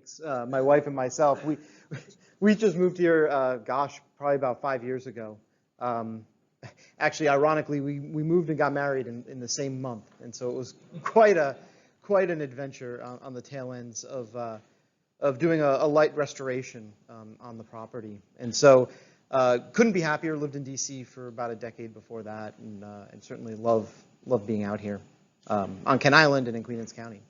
makes, my wife and myself. We just moved here, gosh, probably about 5 years ago. Actually, ironically, we moved and got married in the same month, and so it was quite an adventure on the tail ends of doing a light restoration on the property. And so couldn't be happier. Lived in DC for about a decade before that, and certainly love being out here on Kent Island and in Queens County.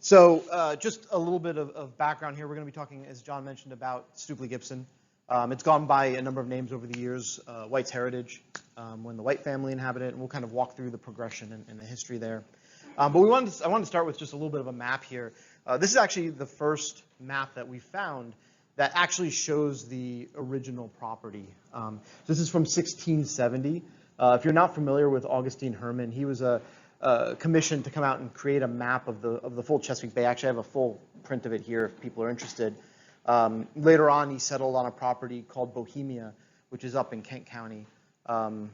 So just a little bit of background here. We're going to be talking, as John mentioned, about Stoopley-Gibson. It's gone by a number of names over the years. White's Heritage, when the White family inhabited it, and we'll kind of walk through the progression and the history there. But I wanted to start with just a little bit of a map here. This is actually the first map that we found that actually shows the original property. This is from 1670. If you're not familiar with Augustine Herman, he was commissioned to come out and create a map of the full Chesapeake Bay. Actually, I have a full print of it here if people are interested. Later on, he settled on a property called Bohemia, which is up in Kent County, spent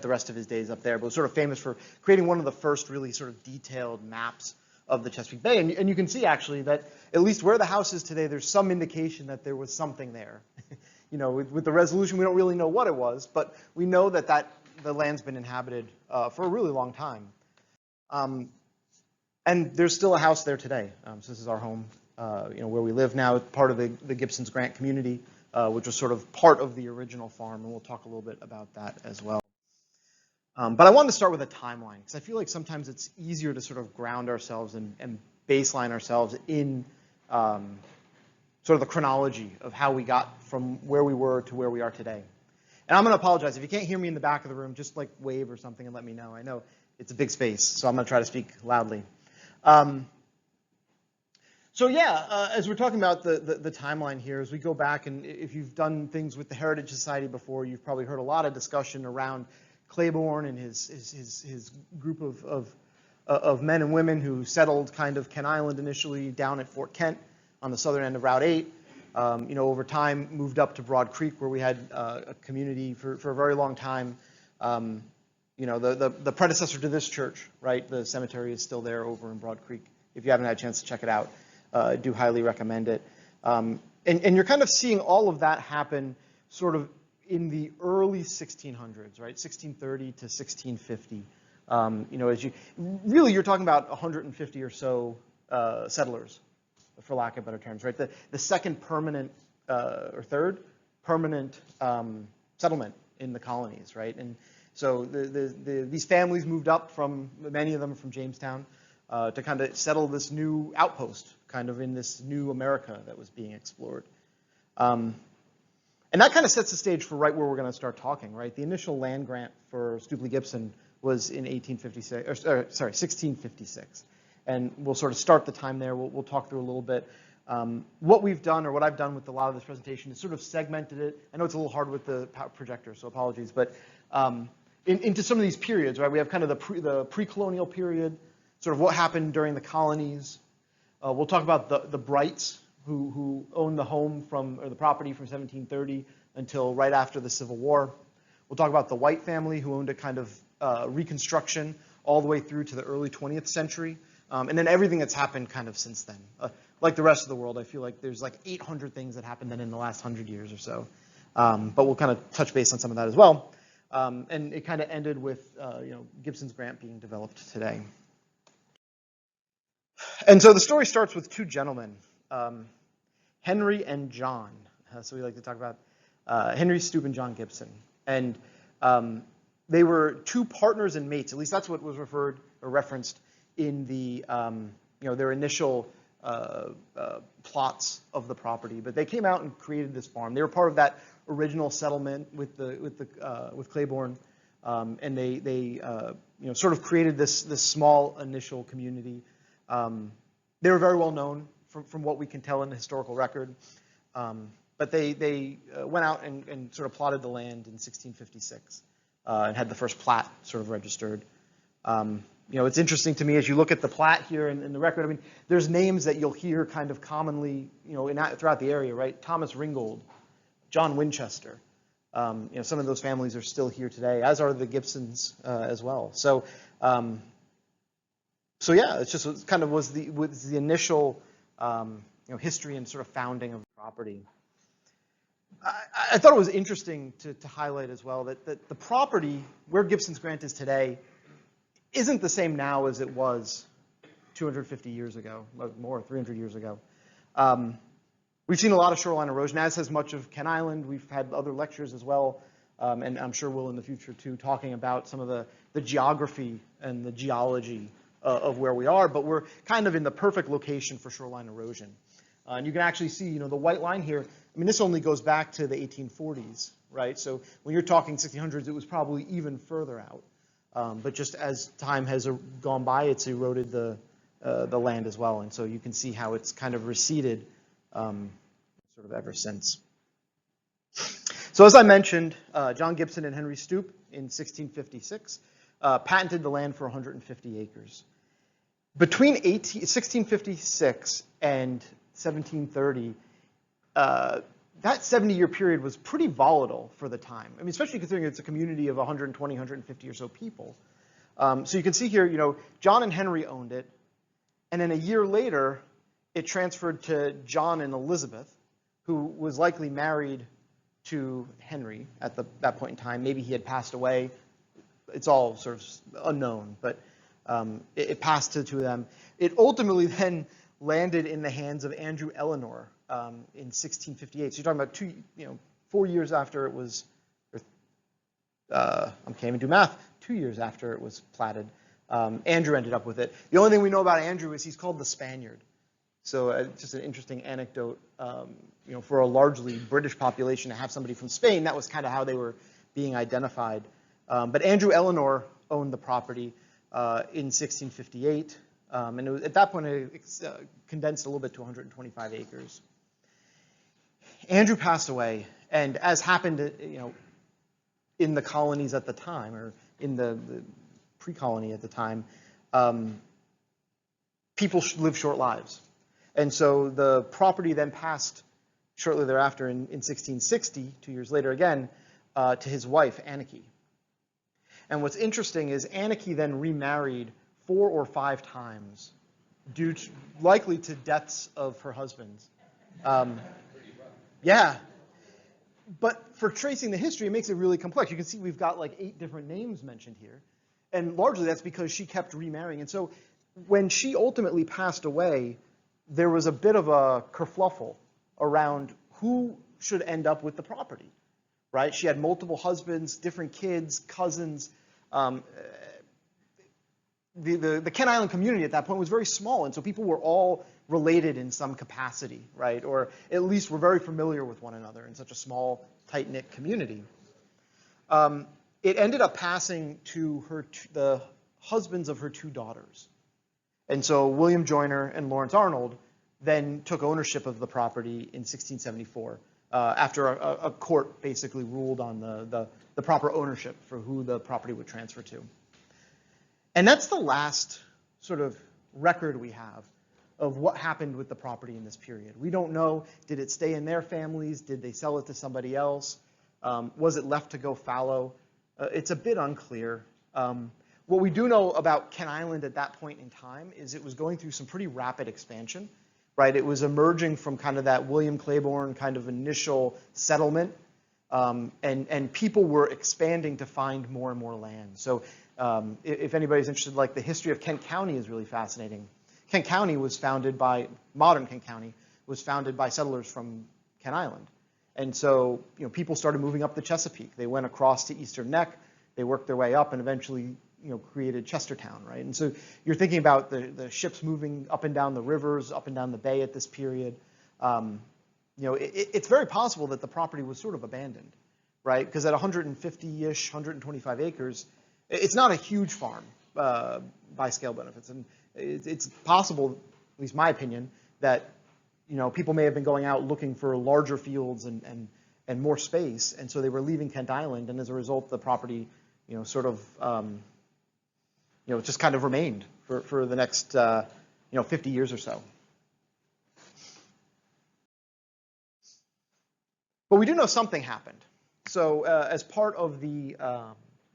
the rest of his days up there, but was sort of famous for creating one of the first really sort of detailed maps of the Chesapeake Bay. And you can see actually that at least where the house is today, there's some indication that there was something there. With the resolution, we don't really know what it was, but we know that the land's been inhabited for a really long time. And there's still a house there today. So this is our home, where we live now, part of the Gibson's Grant community, which was sort of part of the original farm, and we'll talk a little bit about that as well. But I wanted to start with a timeline, because I feel like sometimes it's easier to sort of ground ourselves and baseline ourselves in sort of the chronology of how we got from where we were to where we are today. And I'm going to apologize. If you can't hear me in the back of the room, just like wave or something and let me know. I know it's a big space, so I'm going to try to speak loudly. As we're talking about the timeline here, as we go back, and if you've done things with the Heritage Society before, you've probably heard a lot of discussion around Claiborne and his group of men and women who settled kind of Kent Island initially down at Fort Kent on the southern end of Route 8. Over time moved up to Broad Creek, where we had a community for a very long time. The predecessor to this church, right? The cemetery is still there over in Broad Creek. If you haven't had a chance to check it out, I do highly recommend it. And you're kind of seeing all of that happen sort of in the early 1600s, right? 1630 to 1650. You're talking about 150 or so settlers, for lack of better terms, right? The second permanent or third permanent settlement in the colonies, right? And so these families moved up from, many of them from Jamestown, to kind of settle this new outpost, kind of in this new America that was being explored. And that kind of sets the stage for right where we're going to start talking, right? The initial land grant for Stoopley-Gibson was in 1656. And we'll sort of start the time there. We'll talk through a little bit. What we've done, or what I've done with a lot of this presentation, is sort of segmented it. I know it's a little hard with the projector, so apologies. But into some of these periods, right? We have kind of the pre-colonial period, sort of what happened during the colonies. We'll talk about the Brights, who owned the home or the property from 1730 until right after the Civil War. We'll talk about the White family, who owned a kind of reconstruction all the way through to the early 20th century. And then everything that's happened kind of since then. Like the rest of the world, I feel like there's like 800 things that happened then in the last 100 years or so. But we'll kind of touch base on some of that as well. And it kind of ended with Gibson's Grant being developed today. And so the story starts with two gentlemen, Henry and John. So we like to talk about Henry Stoop and John Gibson. And they were two partners and mates. At least that's what was referred or referenced in the their initial plots of the property. But they came out and created this farm. They were part of that original settlement with Claiborne, and they sort of created this small initial community. They were very well known from what we can tell in the historical record. But they went out and sort of plotted the land in 1656 and had the first plat sort of registered. It's interesting to me as you look at the plat here in the record. I mean, there's names that you'll hear kind of commonly, throughout the area, right? Thomas Ringgold, John Winchester. Some of those families are still here today, as are the Gibsons as well. So So yeah, it's kind of was the initial history and sort of founding of the property. I thought it was interesting to highlight as well that the property where Gibson's Grant is today isn't the same now as it was 250 years ago, more 300 years ago. We've seen a lot of shoreline erosion, as has much of Kent Island. We've had other lectures as well, and I'm sure we'll in the future too, talking about some of the geography and the geology of where we are, but we're kind of in the perfect location for shoreline erosion. And you can actually see, the white line here. I mean, this only goes back to the 1840s, right? So when you're talking 1600s, it was probably even further out. But just as time has gone by, it's eroded the land as well, and so you can see how it's kind of receded sort of ever since. So as I mentioned, John Gibson and Henry Stoop in 1656 patented the land for 150 acres. Between 1656 and 1730, that 70-year period was pretty volatile for the time. I mean, especially considering it's a community of 120, 150 or so people. So you can see here, John and Henry owned it, and then a year later, it transferred to John and Elizabeth, who was likely married to Henry at that point in time. Maybe he had passed away. It's all sort of unknown, but it passed to the two of them. It ultimately then landed in the hands of Andrew Eleanor in 1658. So you're talking about 4 years after it was, I can't even do math, 2 years after it was platted. Andrew ended up with it. The only thing we know about Andrew is he's called the Spaniard. So just an interesting anecdote, for a largely British population to have somebody from Spain, that was kind of how they were being identified. But Andrew Eleanor owned the property in 1658, and it was, at that point it condensed a little bit to 125 acres. Andrew passed away, and as happened, in the colonies at the time, or in the pre-colony at the time, people live short lives. And so the property then passed shortly thereafter in 1660, 2 years later again, to his wife, Anarchy. And what's interesting is Anarchy then remarried 4 or 5 times, likely to deaths of her husbands. Yeah. But for tracing the history, it makes it really complex. You can see we've got like 8 different names mentioned here. And largely that's because she kept remarrying. And so when she ultimately passed away, there was a bit of a kerfluffle around who should end up with the property, right? She had multiple husbands, different kids, cousins. The Kent Island community at that point was very small, and so people were all related in some capacity, right? Or at least were very familiar with one another in such a small, tight-knit community. It ended up passing to the husbands of her 2 daughters. And so William Joyner and Lawrence Arnold then took ownership of the property in 1674 after a court basically ruled on the proper ownership for who the property would transfer to. And that's the last sort of record we have of what happened with the property in this period. We don't know, did it stay in their families? Did they sell it to somebody else? Was it left to go fallow? It's a bit unclear. What we do know about Kent Island at that point in time is it was going through some pretty rapid expansion, right? It was emerging from kind of that William Claiborne kind of initial settlement, and people were expanding to find more and more land. So if anybody's interested, like the history of Kent County is really fascinating. Kent County was founded by, modern Kent County was founded by settlers from Kent Island. And so, people started moving up the Chesapeake. They went across to Eastern Neck, they worked their way up and eventually created Chestertown, right? And so you're thinking about the ships moving up and down the rivers, up and down the bay at this period. It's very possible that the property was sort of abandoned, right? Because at 150-ish, 125 acres, it's not a huge farm by scale benefits. And it's possible, at least my opinion, that people may have been going out looking for larger fields and more space, and so they were leaving Kent Island, and as a result, the property, sort of just kind of remained for the next, 50 years or so. But we do know something happened. So as part of the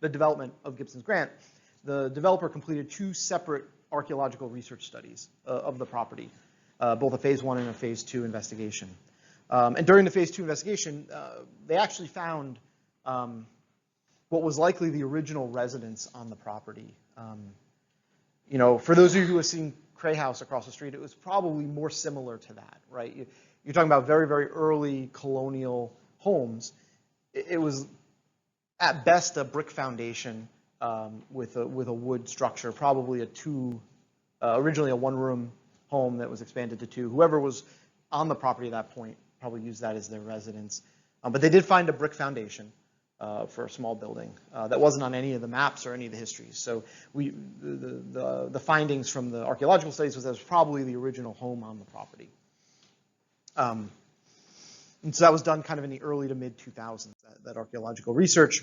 development of Gibson's Grant, the developer completed 2 separate archaeological research studies of the property, both a phase 1 and a phase 2 investigation. And during the phase 2 investigation, they actually found what was likely the original residence on the property. You know, for those of you who have seen Cray House across the street, it was probably more similar to that, right? You're talking about very, very early colonial homes. It was, at best, a brick foundation with a wood structure, probably originally a one-room home that was expanded to 2. Whoever was on the property at that point probably used that as their residence. But they did find a brick foundation for a small building that wasn't on any of the maps or any of the histories. So the findings from the archaeological studies was that it was probably the original home on the property. And so that was done kind of in the early to mid 2000s, that archaeological research.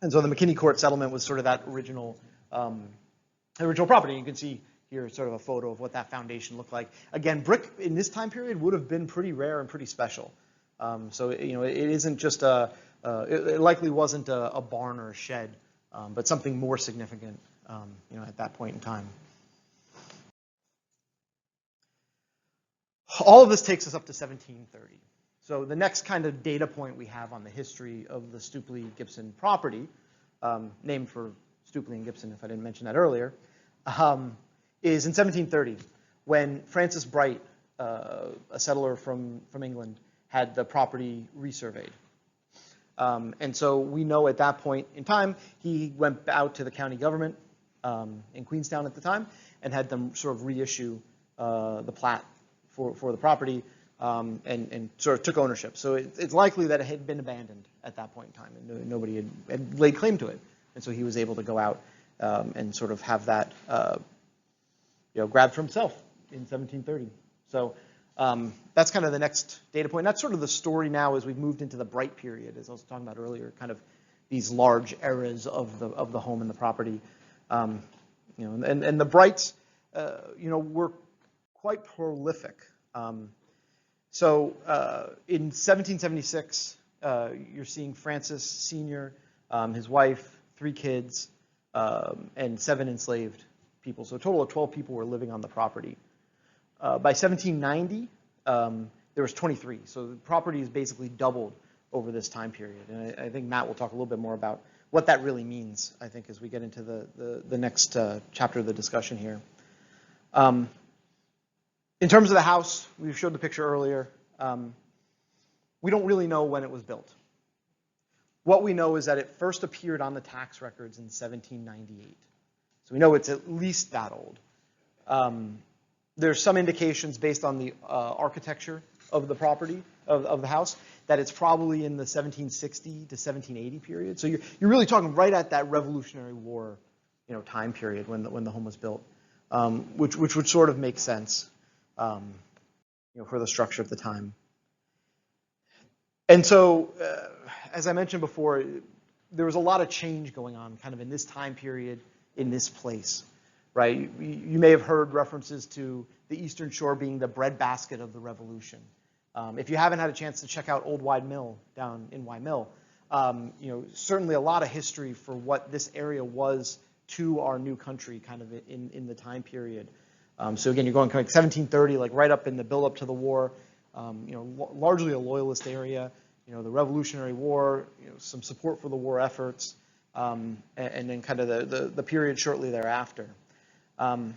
And so the McKinney Court settlement was sort of that original property. You can see here sort of a photo of what that foundation looked like. Again, brick in this time period would have been pretty rare and pretty special. So you know, it isn't just it likely wasn't a barn or a shed, but something more significant, you know, at that point in time. All of this takes us up to 1730. So the next kind of data point we have on the history of the Stoopley-Gibson property, named for Stoopley and Gibson, if I didn't mention that earlier, is in 1730, when Francis Bright, a settler from England, had the property resurveyed. And so we know at that point in time, he went out to the county government in Queenstown at the time and had them sort of reissue the plat for the property and sort of took ownership. So it's likely that it had been abandoned at that point in time and nobody had laid claim to it. And so he was able to go out and sort of have that grabbed for himself in 1730. So that's kind of the next data point. That's sort of the story now as we've moved into the Bright period, as I was talking about earlier, kind of these large eras of the home and the property. And the Brights, were quite prolific. So in 1776, you're seeing Francis Sr., his wife, 3 kids, and 7 enslaved people. So a total of 12 people were living on the property. By 1790, there was 23. So the property is basically doubled over this time period. And I think Matt will talk a little bit more about what that really means, I think, as we get into the next chapter of the discussion here. In terms of the house, we showed the picture earlier. We don't really know when it was built. What we know is that it first appeared on the tax records in 1798. So we know it's at least that old. There's some indications based on the architecture of the property, of the house, that it's probably in the 1760 to 1780 period. So you're really talking right at that Revolutionary War, time period when the home was built, which would sort of make sense, for the structure of the time. And so, as I mentioned before, there was a lot of change going on kind of in this time period, in this place, right? You may have heard references to the Eastern Shore being the breadbasket of the Revolution. If you haven't had a chance to check out Old Wye Mill down in Wye Mill, certainly a lot of history for what this area was to our new country kind of in the time period. So again, you're going kind of 1730, like right up in the build-up to the war, largely a loyalist area, the Revolutionary War, some support for the war efforts, and then kind of the period shortly thereafter. And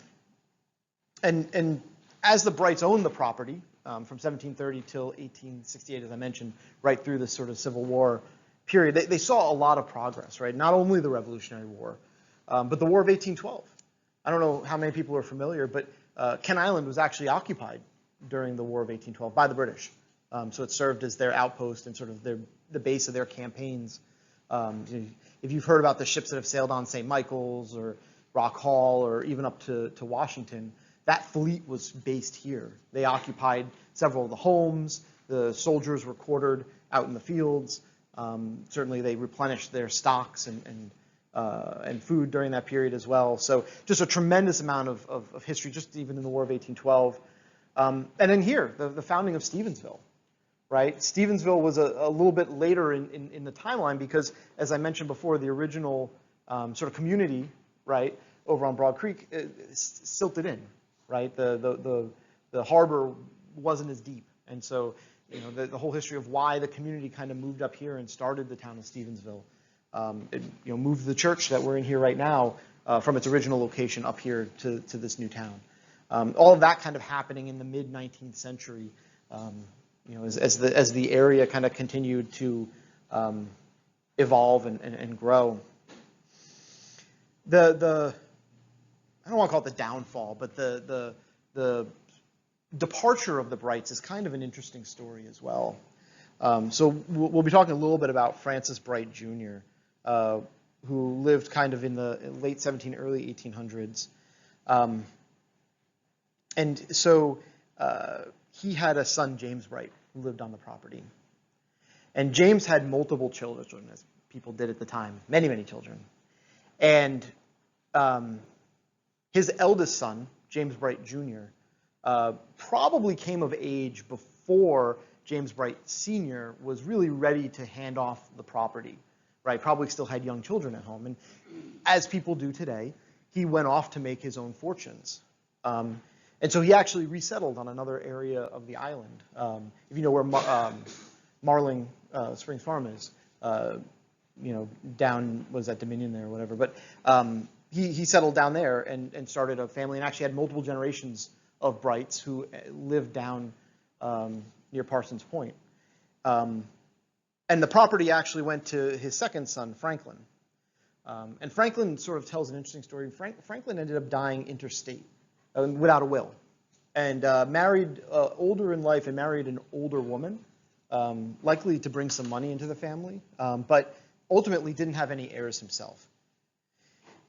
as the Brights owned the property from 1730 till 1868, as I mentioned, right through this sort of Civil War period, they saw a lot of progress, right? Not only the Revolutionary War, but the War of 1812. I don't know how many people are familiar, but Kent Island was actually occupied during the War of 1812 by the British. So it served as their outpost and sort of the base of their campaigns. If you've heard about the ships that have sailed on St. Michael's or Rock Hall or even up to Washington, that fleet was based here. They occupied several of the homes. The soldiers were quartered out in the fields. Certainly they replenished their stocks and food during that period as well. So just a tremendous amount of history, just even in the War of 1812. And then here, the founding of Stevensville, right? Stevensville was a little bit later in the timeline because, as I mentioned before, the original sort of community, right, over on Broad Creek silted in, right? The harbor wasn't as deep, and so the whole history of why the community kind of moved up here and started the town of Stevensville. It moved the church that we're in here right now from its original location up here to this new town. All of that kind of happening in the mid 19th century, as the area kind of continued to evolve and grow. I don't want to call it the downfall, but the departure of the Brights is kind of an interesting story as well. So we'll be talking a little bit about Francis Bright Jr., who lived kind of in the late early 1800s. And so he had a son, James Bright, who lived on the property. And James had multiple children, as people did at the time, many, many children. And his eldest son, James Bright Jr., probably came of age before James Bright Sr. was really ready to hand off the property, right? Probably still had young children at home. And as people do today, he went off to make his own fortunes. And so he actually resettled on another area of the island. If you know where Marling Springs Farm is, down, was that Dominion there or whatever. But he settled down there and started a family and actually had multiple generations of Brights who lived down near Parsons Point. And the property actually went to his second son, Franklin. And Franklin sort of tells an interesting story. Franklin ended up dying interstate without a will, and married older in life and married an older woman, likely to bring some money into the family, but ultimately didn't have any heirs himself.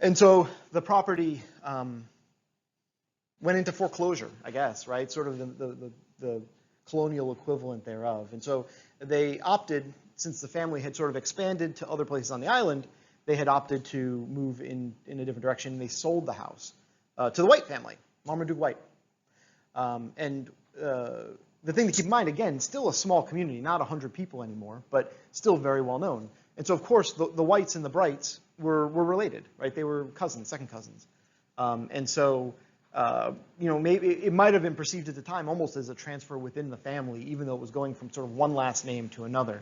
And so the property went into foreclosure, I guess, right? Sort of the colonial equivalent thereof. And so they opted, since the family had sort of expanded to other places on the island, they had opted to move in a different direction. They sold the house to the White family, Marmaduke White. And the thing to keep in mind, again, still a small community, not 100 people anymore, but still very well known. And so, of course, the Whites and the Brights were related, right? They were cousins, second cousins. And so, maybe it might have been perceived at the time almost as a transfer within the family, even though it was going from sort of one last name to another.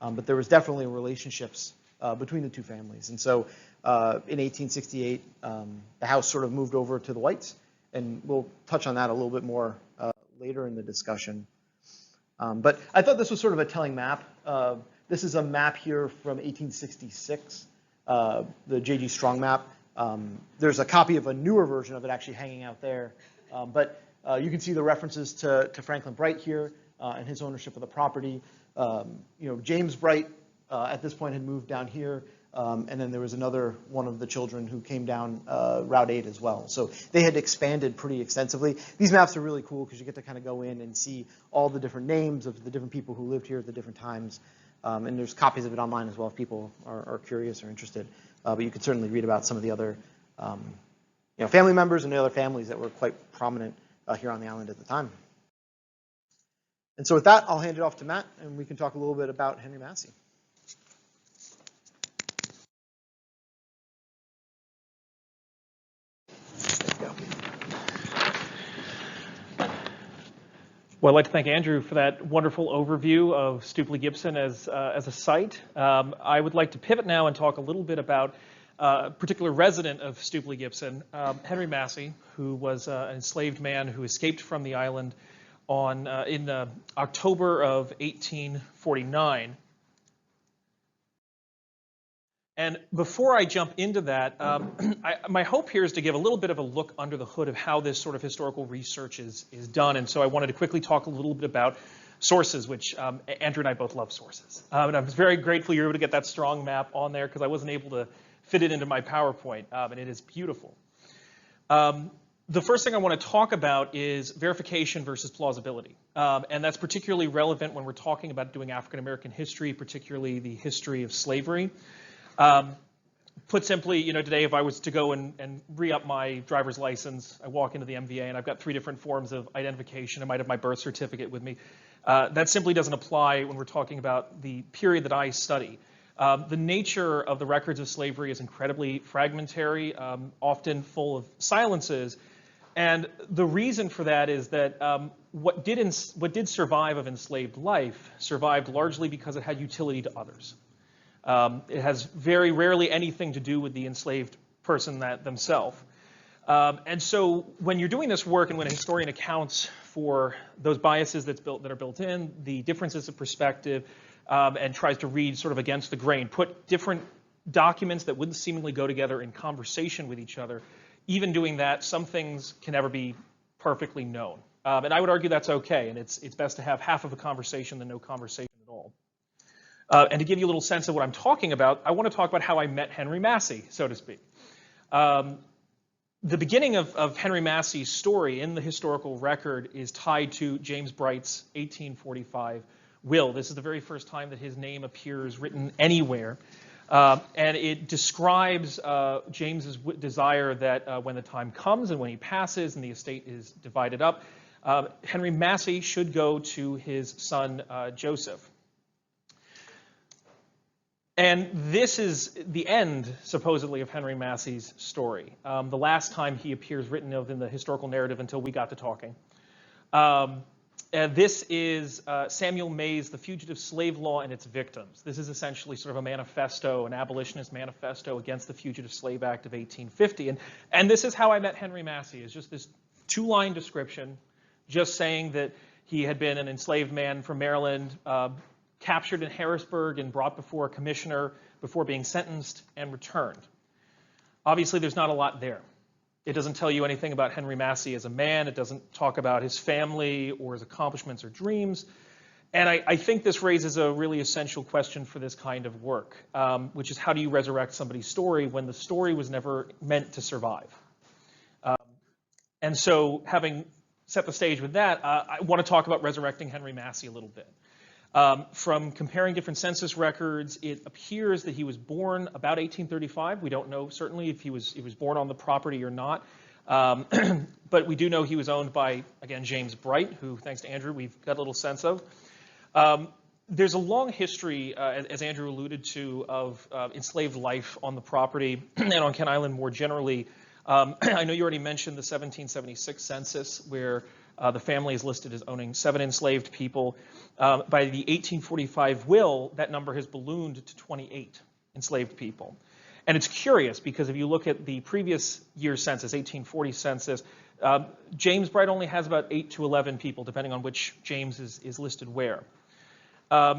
But there was definitely relationships between the two families. And so in 1868, the house sort of moved over to the Whites, and we'll touch on that a little bit more later in the discussion. But I thought this was sort of a telling map. This is a map here from 1866, the J.G. Strong map. There's a copy of a newer version of it actually hanging out there. But you can see the references to Franklin Bright here and his ownership of the property. James Bright at this point had moved down here, and then there was another one of the children who came down Route 8 as well. So they had expanded pretty extensively. These maps are really cool because you get to kind of go in and see all the different names of the different people who lived here at the different times. And there's copies of it online as well if people are curious or interested. But you could certainly read about some of the other family members and the other families that were quite prominent here on the island at the time. And so with that, I'll hand it off to Matt, and we can talk a little bit about Henry Massey. Well, I'd like to thank Andrew for that wonderful overview of Stoopley-Gibson as a site. I would like to pivot now and talk a little bit about a particular resident of Stoopley-Gibson, Henry Massey, who was an enslaved man who escaped from the island in October of 1849. And before I jump into that, my hope here is to give a little bit of a look under the hood of how this sort of historical research is done. And so I wanted to quickly talk a little bit about sources, which Andrew and I both love sources. And I'm very grateful you're able to get that strong map on there because I wasn't able to fit it into my PowerPoint, and it is beautiful. The first thing I want to talk about is verification versus plausibility. And that's particularly relevant when we're talking about doing African American history, particularly the history of slavery. Put simply, today if I was to go and re-up my driver's license, I walk into the MVA and I've got 3 different forms of identification. I might have my birth certificate with me. That simply doesn't apply when we're talking about the period that I study. The nature of the records of slavery is incredibly fragmentary, often full of silences. And the reason for that is that what did survive of enslaved life survived largely because it had utility to others. It has very rarely anything to do with the enslaved person themselves. And so when you're doing this work and when a historian accounts for those biases that are built in, the differences of perspective, and tries to read sort of against the grain, put different documents that wouldn't seemingly go together in conversation with each other, even doing that, some things can never be perfectly known. And I would argue that's okay, and it's best to have half of a conversation than no conversation at all. And to give you a little sense of what I'm talking about, I want to talk about how I met Henry Massey, so to speak. The beginning of Henry Massey's story in the historical record is tied to James Bright's 1845 will. This is the very first time that his name appears written anywhere. And it describes James's desire that when the time comes and when he passes and the estate is divided up, Henry Massey should go to his son Joseph. And this is the end, supposedly, of Henry Massey's story. The last time he appears written of in the historical narrative until we got to talking. And this is Samuel May's The Fugitive Slave Law and Its Victims. This is essentially sort of a manifesto, an abolitionist manifesto against the Fugitive Slave Act of 1850. And this is how I met Henry Massey, is just this two-line description, just saying that he had been an enslaved man from Maryland, captured in Harrisburg and brought before a commissioner before being sentenced and returned. Obviously, there's not a lot there. It doesn't tell you anything about Henry Massey as a man. It doesn't talk about his family or his accomplishments or dreams. And I think this raises a really essential question for this kind of work, which is how do you resurrect somebody's story when the story was never meant to survive? And so having set the stage with that, I want to talk about resurrecting Henry Massey a little bit. From comparing different census records, it appears that he was born about 1835. We don't know certainly if he was born on the property or not. But we do know he was owned by, again, James Bright, who, thanks to Andrew, we've got a little sense of. There's a long history, as Andrew alluded to, of enslaved life on the property and on Kent Island more generally. I know you already mentioned the 1776 census, where the family is listed as owning 7 enslaved people. By the 1845 will, that number has ballooned to 28 enslaved people. And it's curious because if you look at the previous year's census, 1840 census, James Bright only has about 8 to 11 people, depending on which James is listed where.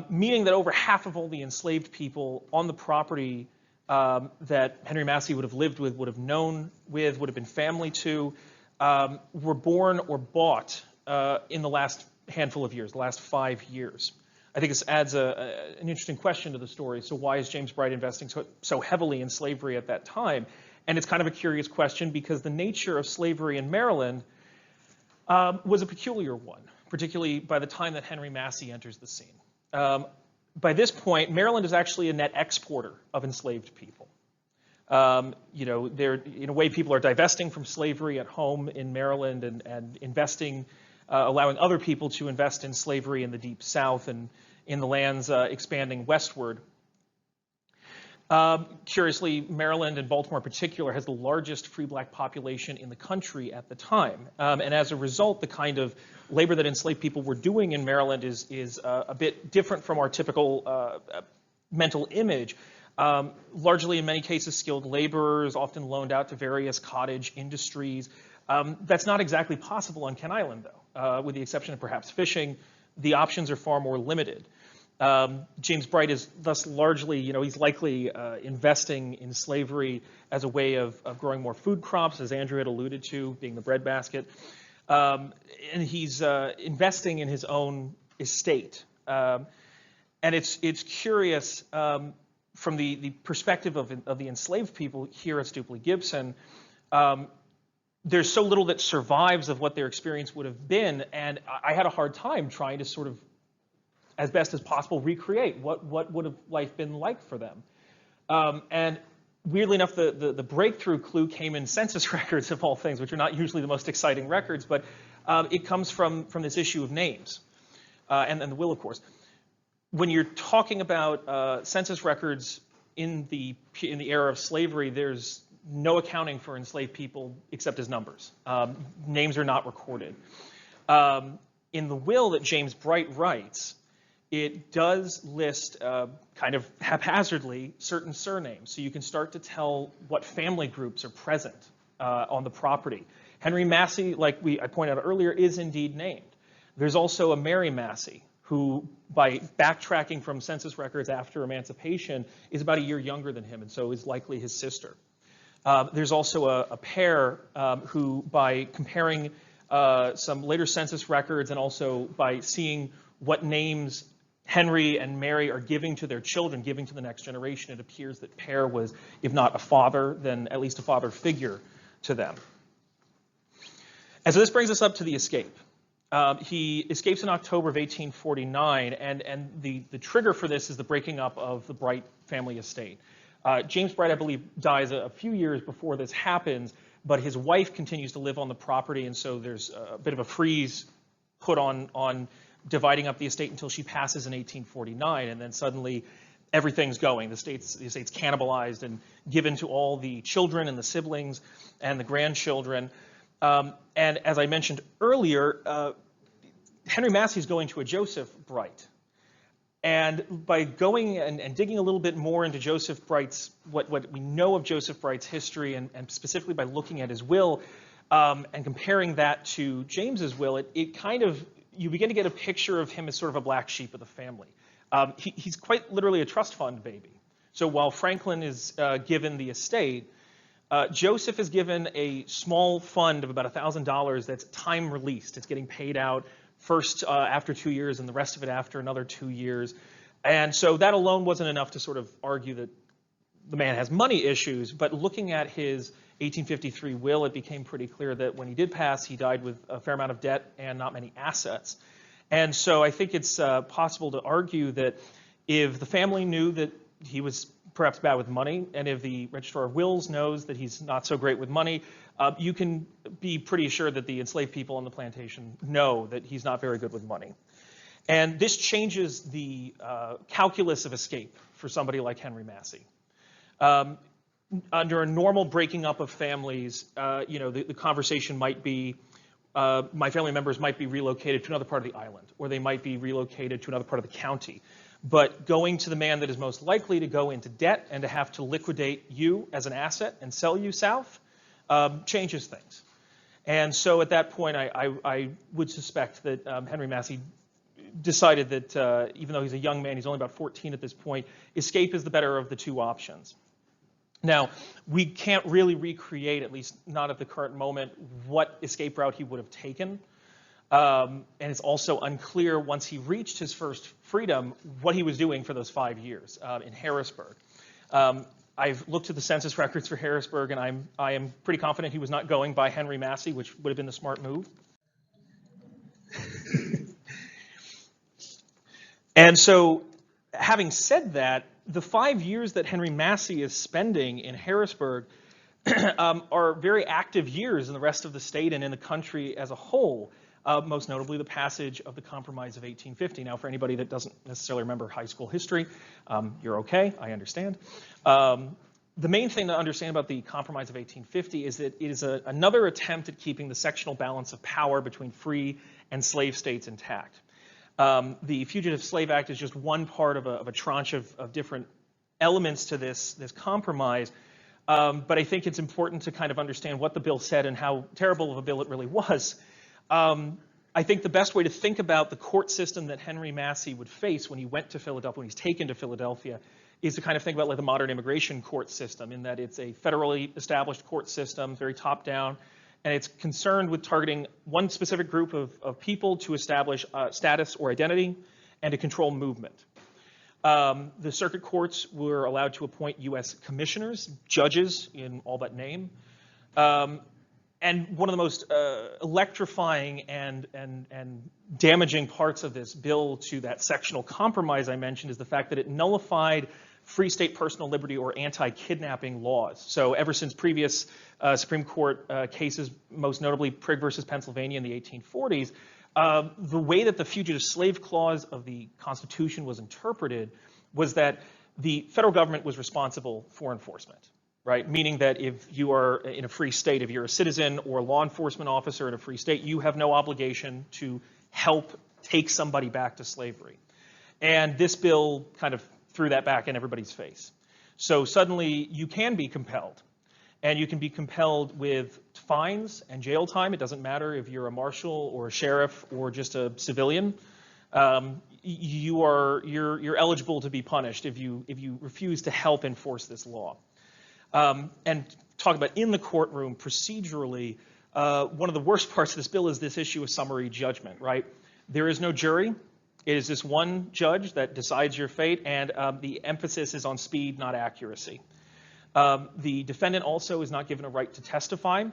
Meaning that over half of all the enslaved people on the property that Henry Massey would have lived with, would have known with, would have been family to, were born or bought in the last handful of years, the last 5 years. I think this adds an interesting question to the story. So why is James Bright investing so heavily in slavery at that time? And it's kind of a curious question because the nature of slavery in Maryland was a peculiar one, particularly by the time that Henry Massey enters the scene. By this point, Maryland is actually a net exporter of enslaved people. You know, in a way, people are divesting from slavery at home in Maryland and investing, allowing other people to invest in slavery in the Deep South and in the lands expanding westward. Curiously, Maryland and Baltimore in particular has the largest free black population in the country at the time. And as a result, the kind of labor that enslaved people were doing in Maryland is a bit different from our typical mental image. Largely, in many cases, skilled laborers, often loaned out to various cottage industries. That's not exactly possible on Kent Island, though, with the exception of perhaps fishing. The options are far more limited. James Bright is thus largely, he's likely investing in slavery as a way of growing more food crops, as Andrew had alluded to, being the breadbasket. And he's investing in his own estate. And it's curious from the perspective of the enslaved people here at Stoopley-Gibson, there's so little that survives of what their experience would have been, and I had a hard time trying to sort of, as best as possible, recreate what would have life been like for them. And weirdly enough, the breakthrough clue came in census records of all things, which are not usually the most exciting records, but it comes from this issue of names, and the will, of course. when you're talking about census records in the era of slavery, there's no accounting for enslaved people except as numbers. Names are not recorded. In the will that James Bright writes, it does list kind of haphazardly certain surnames, so you can start to tell what family groups are present on the property. Henry Massey, like I pointed out earlier, is indeed named. There's also a Mary Massey, who, by backtracking from census records after emancipation, is about a year younger than him, and so is likely his sister. There's also a pair who, by comparing some later census records and also by seeing what names Henry and Mary are giving to their children, giving to the next generation, it appears that pair was, if not a father, then at least a father figure to them. And so this brings us up to the escape. He escapes in October of 1849, and the trigger for this is the breaking up of the Bright family estate. James Bright, I believe, dies a few years before this happens, but his wife continues to live on the property, and so there's a bit of a freeze put on dividing up the estate until she passes in 1849, and then suddenly everything's going. The estate's cannibalized and given to all the children and the siblings and the grandchildren. And as I mentioned earlier, Henry Massey is going to a Joseph Bright. And by going and digging a little bit more into Joseph Bright's, what we know of Joseph Bright's history, and specifically by looking at his will and comparing that to James's will, it kind of, you begin to get a picture of him as sort of a black sheep of the family. He's quite literally a trust fund baby. So while Franklin is given the estate, Joseph is given a small fund of about $1,000 that's time released. It's getting paid out first after 2 years and the rest of it after another 2 years. And so that alone wasn't enough to sort of argue that the man has money issues, but looking at his 1853 will, it became pretty clear that when he did pass, he died with a fair amount of debt and not many assets. And so I think it's possible to argue that if the family knew that he was perhaps bad with money, and if the Registrar of Wills knows that he's not so great with money, you can be pretty assured that the enslaved people on the plantation know that he's not very good with money. And this changes the calculus of escape for somebody like Henry Massey. Under a normal breaking up of families, the conversation might be, my family members might be relocated to another part of the island, or they might be relocated to another part of the county. But going to the man that is most likely to go into debt and to have to liquidate you as an asset and sell you south changes things. And so at that point, I would suspect that Henry Massey decided that even though he's a young man, he's only about 14 at this point, escape is the better of the two options. Now, we can't really recreate, at least not at the current moment, what escape route he would have taken. And it's also unclear, once he reached his first freedom, what he was doing for those 5 years in Harrisburg. I've looked at the census records for Harrisburg, and I am pretty confident he was not going by Henry Massey, which would have been the smart move. And so, having said that, the 5 years that Henry Massey is spending in Harrisburg are very active years in the rest of the state and in the country as a whole. Most notably the passage of the Compromise of 1850. Now, for anybody that doesn't necessarily remember high school history, you're okay, I understand. The main thing to understand about the Compromise of 1850 is that it is another attempt at keeping the sectional balance of power between free and slave states intact. The Fugitive Slave Act is just one part of a tranche of different elements to this compromise. But I think it's important to kind of understand what the bill said and how terrible of a bill it really was. I think the best way to think about the court system that Henry Massey would face when he went to Philadelphia, when he's taken to Philadelphia, is to kind of think about like the modern immigration court system, in that it's a federally established court system, very top-down, and it's concerned with targeting one specific group of people to establish status or identity and to control movement. The circuit courts were allowed to appoint U.S. commissioners, judges in all but name. And one of the most electrifying and damaging parts of this bill to that sectional compromise I mentioned is the fact that it nullified free state personal liberty or anti-kidnapping laws. So ever since previous Supreme Court cases, most notably Prigg versus Pennsylvania in the 1840s, the way that the Fugitive Slave Clause of the Constitution was interpreted was that the federal government was responsible for enforcement, right? Meaning that if you are in a free state, if you're a citizen or a law enforcement officer in a free state, you have no obligation to help take somebody back to slavery. And this bill kind of threw that back in everybody's face. So suddenly you can be compelled. And you can be compelled with fines and jail time. It doesn't matter if you're a marshal or a sheriff or just a civilian. You're eligible to be punished if you refuse to help enforce this law. And talk about in the courtroom procedurally, one of the worst parts of this bill is this issue of summary judgment, right? There is no jury. It is this one judge that decides your fate, and the emphasis is on speed, not accuracy. The defendant also is not given a right to testify.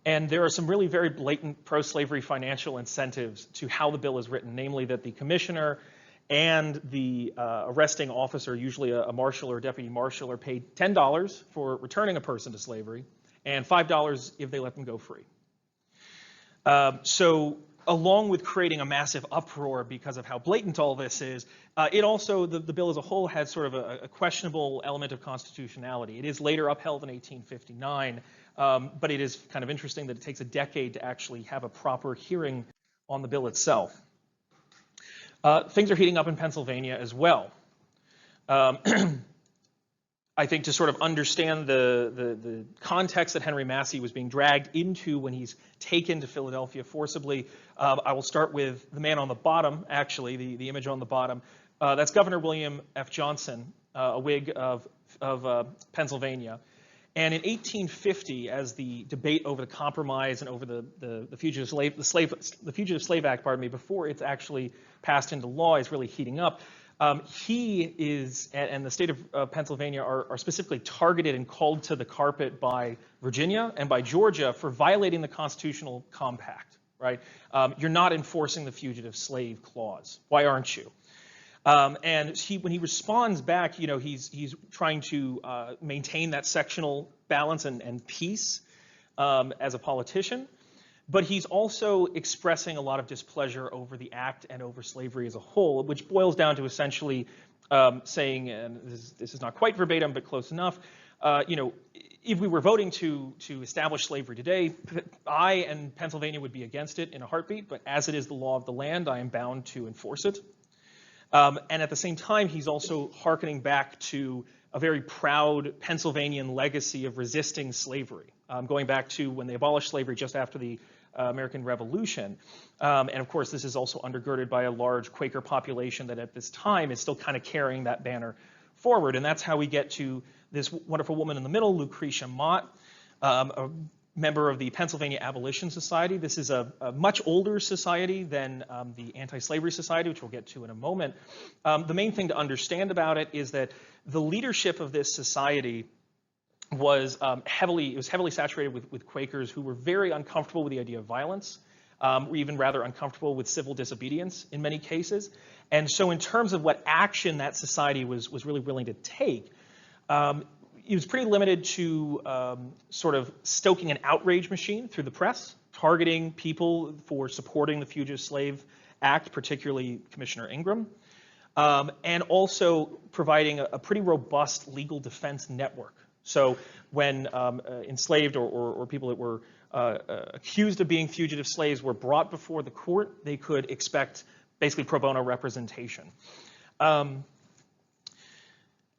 And there are some really very blatant pro-slavery financial incentives to how the bill is written, namely that the commissioner and the arresting officer, usually a marshal or a deputy marshal, are paid $10 for returning a person to slavery and $5 if they let them go free. So along with creating a massive uproar because of how blatant all this is, it also, the bill as a whole had sort of a questionable element of constitutionality. It is later upheld in 1859, but it is kind of interesting that it takes a decade to actually have a proper hearing on the bill itself. Things are heating up in Pennsylvania as well. I think to sort of understand the context that Henry Massey was being dragged into when he's taken to Philadelphia forcibly, I will start with the man on the bottom, actually, the image on the bottom. That's Governor William F. Johnson, a Whig of Pennsylvania. And in 1850, as the debate over the compromise and over the Fugitive Slave Act, pardon me, before it's actually passed into law, is really heating up. He is, and the state of Pennsylvania are specifically targeted and called to the carpet by Virginia and by Georgia for violating the constitutional compact, right? You're not enforcing the Fugitive Slave Clause. Why aren't you? And when he responds back, you know, he's trying to maintain that sectional balance and peace as a politician. But he's also expressing a lot of displeasure over the act and over slavery as a whole, which boils down to essentially saying, and this is not quite verbatim, but close enough, you know, if we were voting to establish slavery today, I and Pennsylvania would be against it in a heartbeat, but as it is the law of the land, I am bound to enforce it. And at the same time, he's also hearkening back to a very proud Pennsylvanian legacy of resisting slavery, going back to when they abolished slavery just after the American Revolution. And of course, this is also undergirded by a large Quaker population that at this time is still kind of carrying that banner forward. And that's how we get to this wonderful woman in the middle, Lucretia Mott, a member of the Pennsylvania Abolition Society. This is a much older society than the Anti-Slavery Society, which we'll get to in a moment. The main thing to understand about it is that the leadership of this society was heavily saturated with Quakers who were very uncomfortable with the idea of violence, were even rather uncomfortable with civil disobedience in many cases. And so in terms of what action that society was really willing to take, it was pretty limited to sort of stoking an outrage machine through the press, targeting people for supporting the Fugitive Slave Act, particularly Commissioner Ingram, and also providing a pretty robust legal defense network. So when enslaved or people that were accused of being fugitive slaves were brought before the court, they could expect basically pro bono representation. At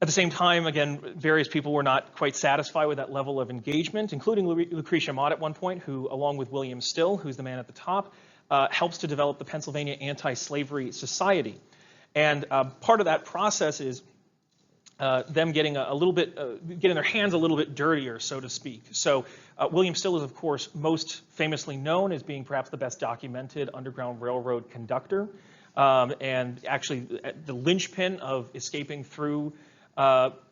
the same time, again, various people were not quite satisfied with that level of engagement, including Lucretia Mott at one point, who, along with William Still, who's the man at the top, helps to develop the Pennsylvania Anti-Slavery Society. And part of that process is them getting getting their hands a little bit dirtier, so to speak. So William Still is, of course, most famously known as being perhaps the best documented Underground Railroad conductor, and actually the linchpin of escaping through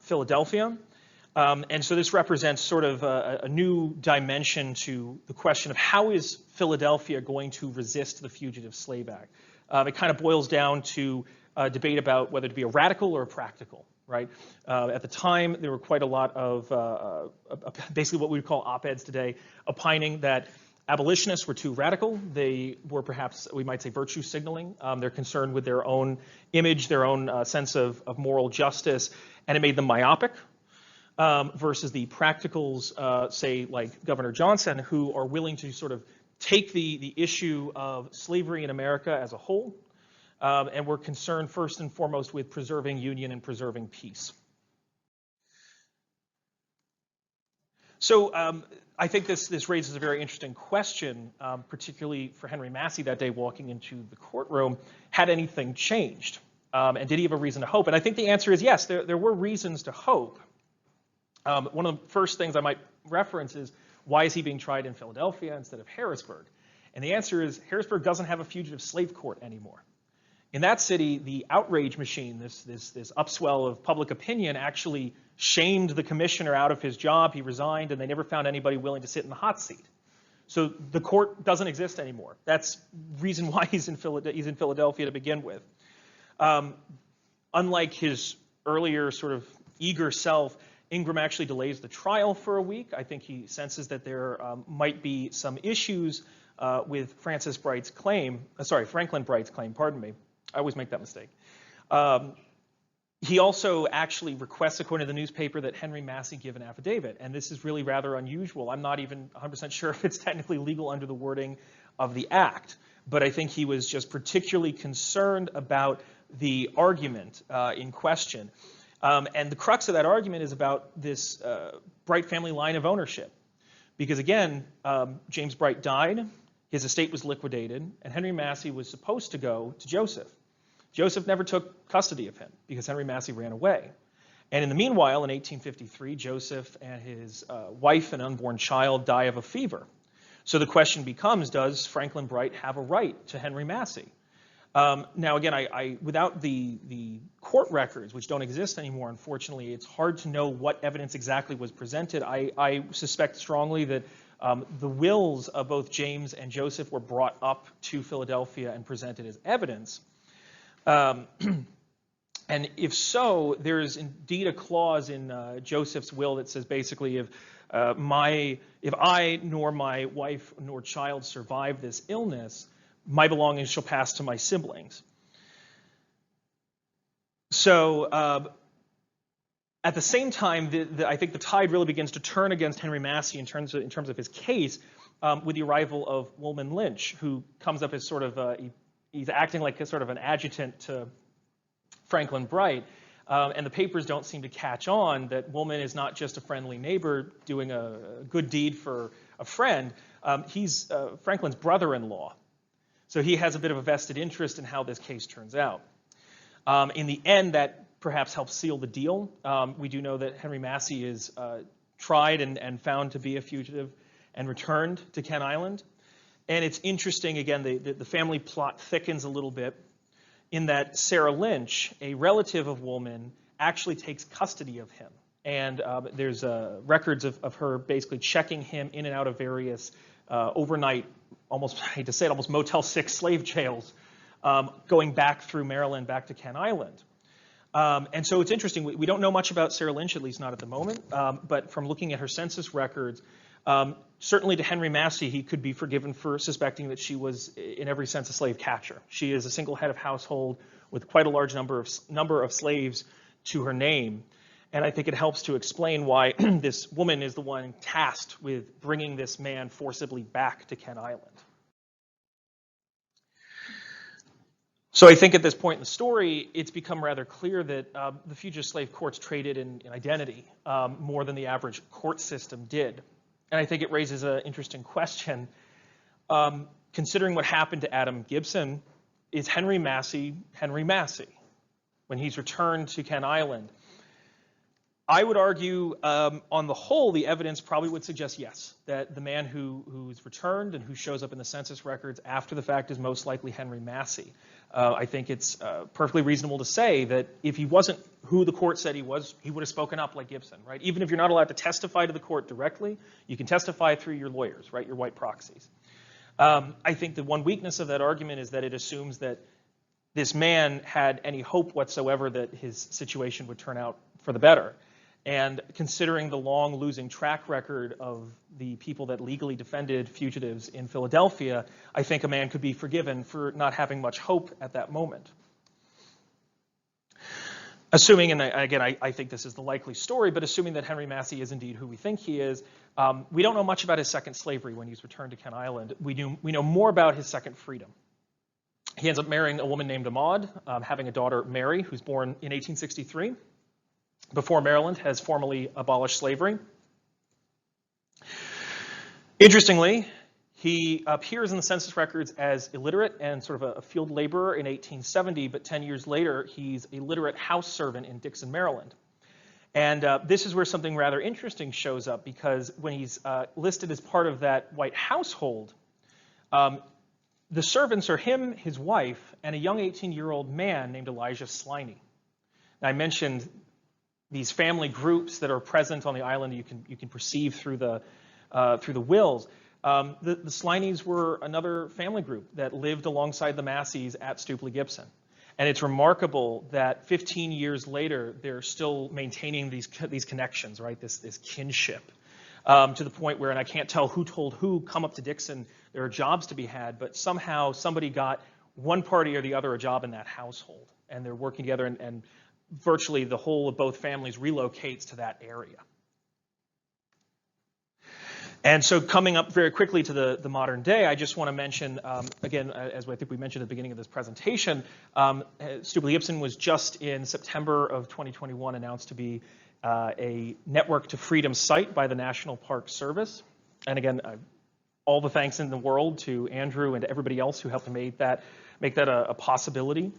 Philadelphia. And so this represents sort of a new dimension to the question of how is Philadelphia going to resist the Fugitive Slave Act. It kind of boils down to a debate about whether to be a radical or a practical, right? At the time, there were quite a lot of basically what we would call op-eds today, opining that Abolitionists were too radical. They were perhaps, we might say, virtue signaling. They're concerned with their own image, their own sense of moral justice, and it made them myopic. Versus the practicals, say, like Governor Johnson, who are willing to sort of take the issue of slavery in America as a whole, and were concerned first and foremost with preserving union and preserving peace. So I think this raises a very interesting question, particularly for Henry Massey that day walking into the courtroom. Had anything changed? And did he have a reason to hope? And I think the answer is yes, there were reasons to hope. One of the first things I might reference is, why is he being tried in Philadelphia instead of Harrisburg? And the answer is, Harrisburg doesn't have a fugitive slave court anymore. In that city, the outrage machine, this upswell of public opinion, actually shamed the commissioner out of his job. He resigned, and they never found anybody willing to sit in the hot seat. So the court doesn't exist anymore. That's the reason why he's in Philadelphia to begin with. Unlike his earlier sort of eager self, Ingram actually delays the trial for a week. I think he senses that there might be some issues with Franklin Bright's claim, pardon me. I always make that mistake. He also actually requests, according to the newspaper, that Henry Massey give an affidavit. And this is really rather unusual. I'm not even 100% sure if it's technically legal under the wording of the act. But I think he was just particularly concerned about the argument in question. And the crux of that argument is about this Bright family line of ownership. Because again, James Bright died, his estate was liquidated, and Henry Massey was supposed to go to Joseph. Joseph never took custody of him because Henry Massey ran away. And in the meanwhile, in 1853, Joseph and his wife and unborn child die of a fever. So the question becomes, does Franklin Bright have a right to Henry Massey? Now, again, without the court records, which don't exist anymore, unfortunately, it's hard to know what evidence exactly was presented. I suspect strongly that the wills of both James and Joseph were brought up to Philadelphia and presented as evidence. And if so, there is indeed a clause in Joseph's will that says basically, if I nor my wife nor child survive this illness, my belongings shall pass to my siblings. So at the same time, I think the tide really begins to turn against Henry Massey in terms of his case with the arrival of Woolman Lynch, who comes up as sort of he's acting like a sort of an adjutant to Franklin Bright. And the papers don't seem to catch on that Woolman is not just a friendly neighbor doing a good deed for a friend. He's Franklin's brother-in-law. So he has a bit of a vested interest in how this case turns out. In the end, that perhaps helps seal the deal. We do know that Henry Massey is tried and found to be a fugitive and returned to Kent Island. And it's interesting, again, the family plot thickens a little bit in that Sarah Lynch, a relative of Woolman, actually takes custody of him. And there's records of her basically checking him in and out of various overnight, almost, I hate to say it, almost Motel 6 slave jails, going back through Maryland, back to Kent Island. And so it's interesting. We don't know much about Sarah Lynch, at least not at the moment. But from looking at her census records, certainly to Henry Massey, he could be forgiven for suspecting that she was, in every sense, a slave catcher. She is a single head of household with quite a large number of slaves to her name. And I think it helps to explain why this woman is the one tasked with bringing this man forcibly back to Kent Island. So I think at this point in the story, it's become rather clear that the fugitive slave courts traded in identity more than the average court system did. And I think it raises an interesting question. Considering what happened to Adam Gibson, is Henry Massey when he's returned to Kent Island? I would argue, on the whole, the evidence probably would suggest yes, that the man who's returned and who shows up in the census records after the fact is most likely Henry Massey. I think it's perfectly reasonable to say that if he wasn't who the court said he was, he would have spoken up like Gibson, right? Even if you're not allowed to testify to the court directly, you can testify through your lawyers, right? Your white proxies. I think the one weakness of that argument is that it assumes that this man had any hope whatsoever that his situation would turn out for the better. And considering the long losing track record of the people that legally defended fugitives in Philadelphia, I think a man could be forgiven for not having much hope at that moment. Assuming, and again, I think this is the likely story, but assuming that Henry Massey is indeed who we think he is, we don't know much about his second slavery when he's returned to Kent Island. We know more about his second freedom. He ends up marrying a woman named Ahmaud, having a daughter, Mary, who's born in 1863, before Maryland has formally abolished slavery. Interestingly, he appears in the census records as illiterate and sort of a field laborer in 1870, but 10 years later, he's a literate house servant in Dixon, Maryland. And this is where something rather interesting shows up, because when he's listed as part of that white household, the servants are him, his wife, and a young 18-year-old man named Elijah Sliney. Now, I mentioned these family groups that are present on the island. You can perceive through the wills. The Slineys were another family group that lived alongside the Masseys at Stoopley-Gibson. And it's remarkable that 15 years later, they're still maintaining these connections, right? This kinship, to the point where, and I can't tell who told who, come up to Dixon, there are jobs to be had, but somehow somebody got one party or the other a job in that household. And they're working together, and virtually the whole of both families relocates to that area. And so coming up very quickly to the modern day, I just want to mention, again, as I think we mentioned at the beginning of this presentation, Stoopley-Gibson was just in September of 2021 announced to be a Network to Freedom site by the National Park Service. And again, all the thanks in the world to Andrew and to everybody else who helped to make that a possibility.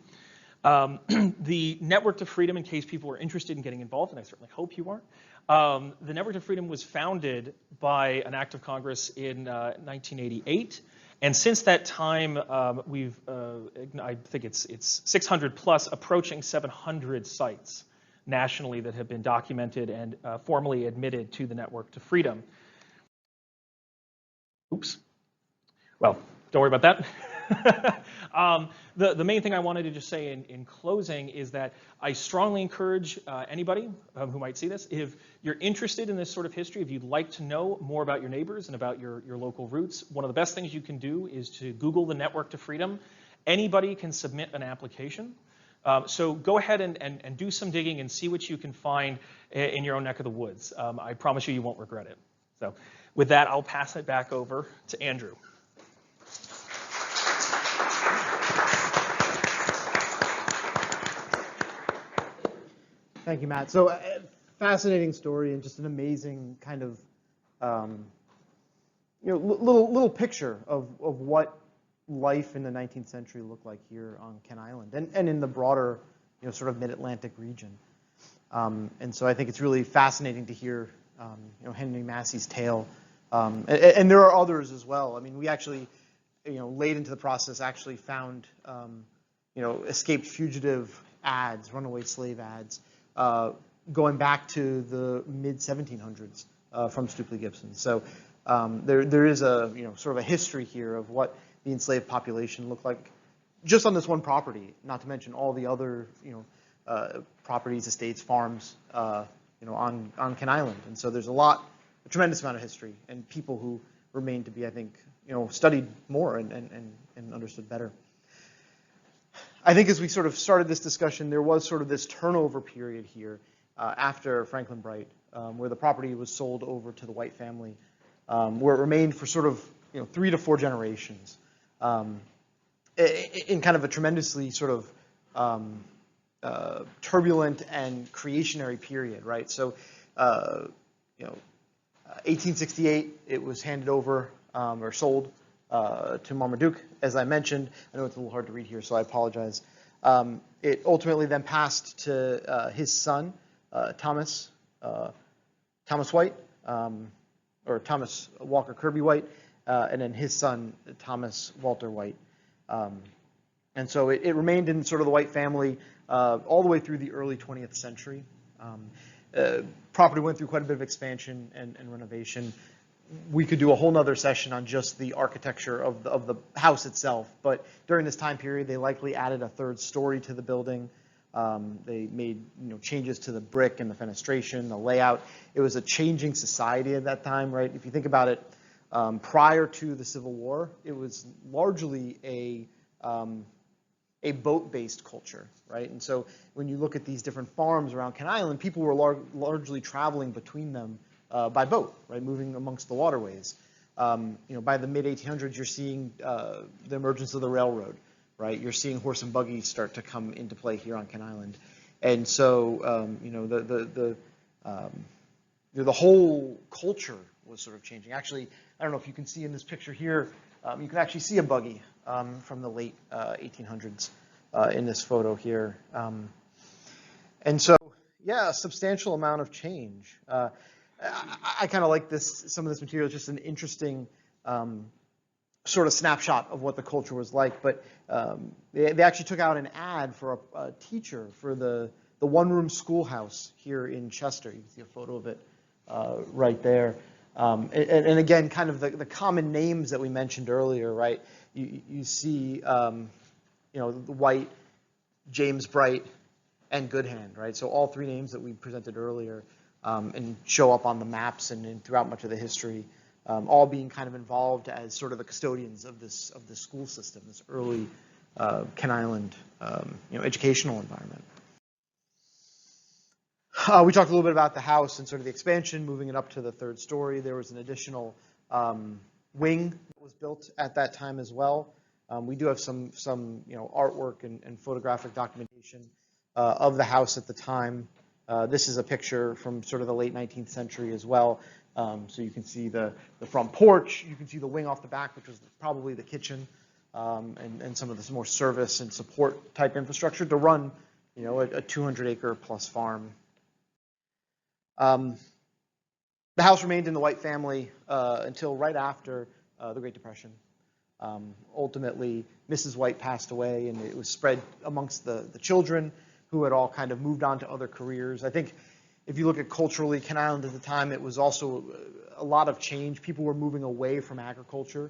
The Network to Freedom, in case people are interested in getting involved, and I certainly hope you are, the Network to Freedom was founded by an act of Congress in 1988, and since that time, I think it's 600 plus, approaching 700 sites nationally that have been documented and formally admitted to the Network to Freedom. Oops. Well, don't worry about that. The main thing I wanted to just say in closing is that I strongly encourage anybody who might see this, if you're interested in this sort of history, if you'd like to know more about your neighbors and about your local roots, one of the best things you can do is to Google the Network to Freedom. Anybody can submit an application. So go ahead and do some digging and see what you can find in your own neck of the woods. I promise you won't regret it. So with that, I'll pass it back over to Andrew. Thank you, Matt. So fascinating story and just an amazing kind of little picture of what life in the 19th century looked like here on Kent Island and in the broader sort of mid-Atlantic region. And so I think it's really fascinating to hear Henry Massey's tale. And there are others as well. I mean, we actually, late into the process, actually found escaped fugitive ads, runaway slave ads, going back to the mid-1700s from Stoopley-Gibson. So there is a sort of a history here of what the enslaved population looked like just on this one property, not to mention all the other properties, estates, farms on Kent Island. And so there's a tremendous amount of history and people who remain to be, I think, studied more and understood better. I think as we sort of started this discussion, there was sort of this turnover period here after Franklin Bright, where the property was sold over to the white family, where it remained for sort of 3 to 4 generations, in kind of a tremendously sort of turbulent and creationary period, right? So, 1868, it was handed over or sold to Marmaduke, as I mentioned. I know it's a little hard to read here, so I apologize. It ultimately then passed to his son, Thomas White, or Thomas Walker Kirby White, and then his son, Thomas Walter White. And so it remained in sort of the White family all the way through the early 20th century. Property went through quite a bit of expansion and renovation. We could do a whole nother session on just the architecture of the house itself, but during this time period, they likely added a 3rd story to the building. They made changes to the brick and the fenestration, the layout. It was a changing society at that time, right? If you think about it, prior to the Civil War, it was largely a boat-based culture, right? And so when you look at these different farms around Ken Island, people were largely traveling between them by boat, right? Moving amongst the waterways. By the mid-1800s, you're seeing the emergence of the railroad, right? You're seeing horse and buggies start to come into play here on Ken Island, and so the whole culture was sort of changing. Actually, I don't know if you can see in this picture here, you can actually see a buggy from the late 1800s in this photo here, and so yeah, a substantial amount of change. I kind of like some of this material. It's just an interesting sort of snapshot of what the culture was like. But they actually took out an ad for a teacher for the one-room schoolhouse here in Chester. You can see a photo of it right there. And again, kind of the common names that we mentioned earlier, right? You see, the White, James Bright, and Goodhand, right? So all three names that we presented earlier and show up on the maps and throughout much of the history. All being kind of involved as sort of the custodians of this school system, this early Ken Island educational environment. We talked a little bit about the house and sort of the expansion, moving it up to the third story. There was an additional wing that was built at that time as well. We do have some artwork and photographic documentation of the house at the time. This is a picture from sort of the late 19th century as well. So you can see the front porch, you can see the wing off the back, which was probably the kitchen, and some of this more service and support type infrastructure to run, a 200-acre plus farm. The house remained in the White family until right after the Great Depression. Ultimately, Mrs. White passed away, and it was spread amongst the children who had all kind of moved on to other careers. I think if you look at culturally, Ken Island at the time, it was also a lot of change. People were moving away from agriculture.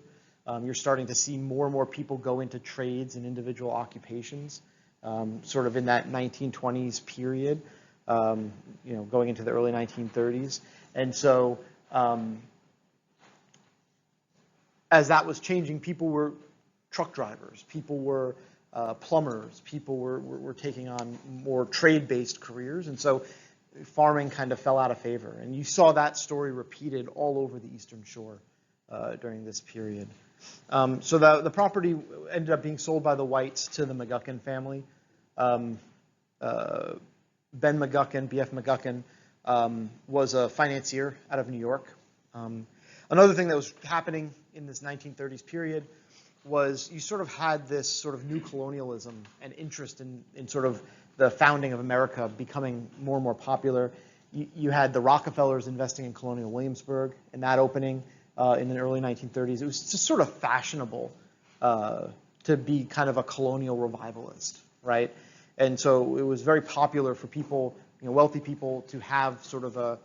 You're starting to see more and more people go into trades and individual occupations, sort of in that 1920s period, going into the early 1930s. And so as that was changing, people were truck drivers, people were plumbers, people were taking on more trade-based careers, and so farming kind of fell out of favor. And you saw that story repeated all over the Eastern Shore during this period. So the property ended up being sold by the Whites to the McGuckin family. Ben McGuckin, B.F. McGuckin, was a financier out of New York. Another thing that was happening in this 1930s period was you sort of had this sort of new colonialism and interest in sort of the founding of America becoming more and more popular. You had the Rockefellers investing in Colonial Williamsburg and that opening in the early 1930s. It was just sort of fashionable to be kind of a colonial revivalist, right? And so it was very popular for people, wealthy people, to have sort of a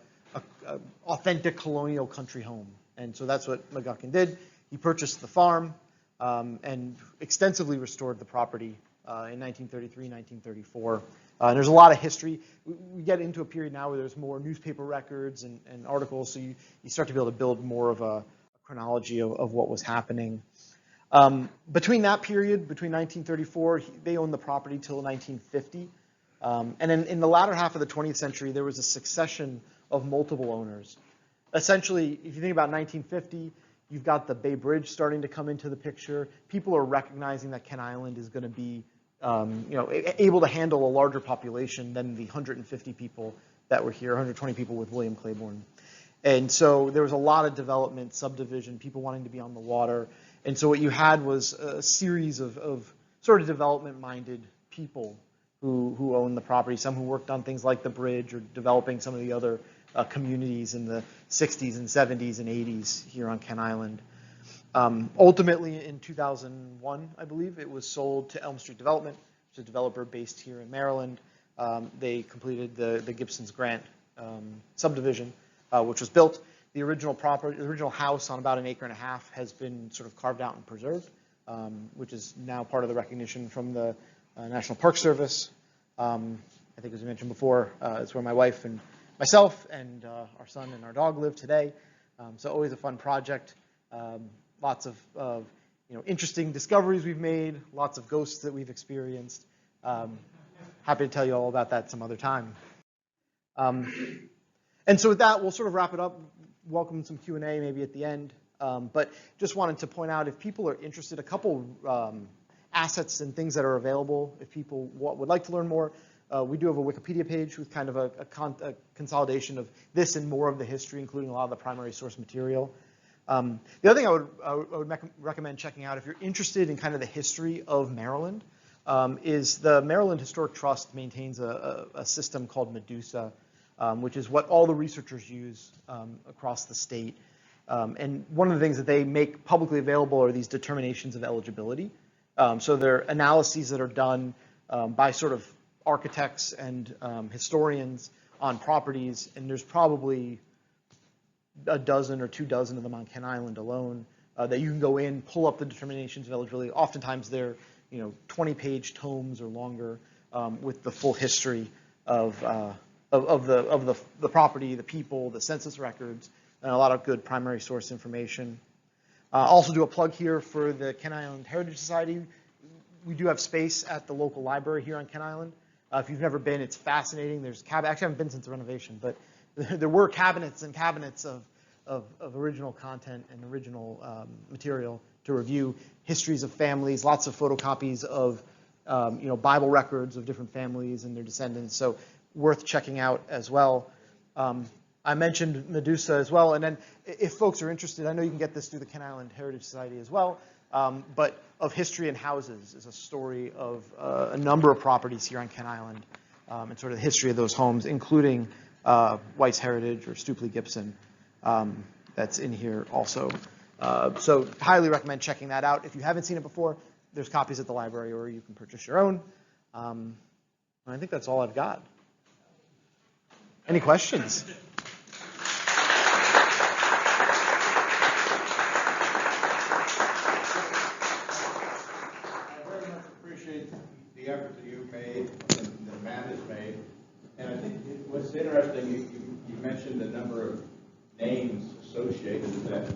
authentic colonial country home. And so that's what McGuckin did. He purchased the farm and extensively restored the property in 1933, 1934. And there's a lot of history. We get into a period now where there's more newspaper records and articles, so you start to be able to build more of a chronology of what was happening. Between that period, between 1934, they owned the property till 1950. And then in the latter half of the 20th century, there was a succession of multiple owners. Essentially, if you think about 1950, you've got the Bay Bridge starting to come into the picture. People are recognizing that Ken Island is going to be able to handle a larger population than the 150 people that were here, 120 people with William Claiborne. And so there was a lot of development, subdivision, people wanting to be on the water. And so what you had was a series of sort of development-minded people who owned the property, some who worked on things like the bridge or developing some of the other communities in the 60s and 70s and 80s here on Ken Island. Ultimately, in 2001, I believe, it was sold to Elm Street Development, which is a developer based here in Maryland. They completed the Gibson's Grant subdivision, which was built. The original property, the original house on about 1.5 acres has been sort of carved out and preserved, which is now part of the recognition from the National Park Service. I think as we mentioned before, it's where my wife and myself and our son and our dog live today. So always a fun project. Lots of interesting discoveries we've made, lots of ghosts that we've experienced. Happy to tell you all about that some other time. And so with that, we'll sort of wrap it up. Welcome some Q&A maybe at the end. But just wanted to point out, if people are interested, a couple assets and things that are available, if people would like to learn more, we do have a Wikipedia page with kind of a consolidation of this and more of the history, including a lot of the primary source material. The other thing I would recommend checking out, if you're interested in kind of the history of Maryland, is the Maryland Historic Trust maintains a system called Medusa, which is what all the researchers use across the state. And one of the things that they make publicly available are these determinations of eligibility. So they're analyses that are done by sort of architects and historians on properties, and there's probably a dozen or 24 of them on Kent Island alone that you can go in, pull up the determinations of eligibility. Oftentimes they're 20-page tomes or longer with the full history of the property, the people, the census records, and a lot of good primary source information. Also do a plug here for the Kent Island Heritage Society. We do have space at the local library here on Kent Island. If you've never been, it's fascinating. There's actually I haven't been since the renovation, but there were cabinets and cabinets of original content and original material to review, histories of families, lots of photocopies of Bible records of different families and their descendants. So worth checking out as well. I mentioned Medusa as well, and then if folks are interested, I know you can get this through the Kent Island Heritage Society as well, but Of History and Houses is a story of a number of properties here on Kent Island and sort of the history of those homes, including White's Heritage or Stoopley-Gibson that's in here also. So highly recommend checking that out. If you haven't seen it before, there's copies at the library or you can purchase your own. And I think that's all I've got. Any questions? The effort that you've made and that Matt has made. And I think what's interesting, you mentioned the number of names associated with that.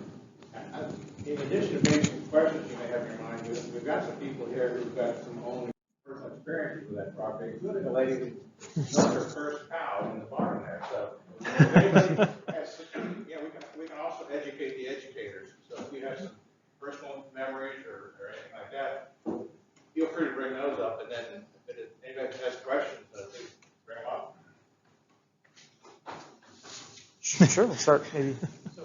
In addition to being some questions you may have in your mind, we've got some people here who've got some own personal experiences with that property, including a lady who milked her first cow in the barn there. So if anybody has, we can also educate the educators. So if you have some personal memories or anything like that, feel free to bring those up, and then if anybody has questions, please bring them up. Sure, we'll start maybe. So,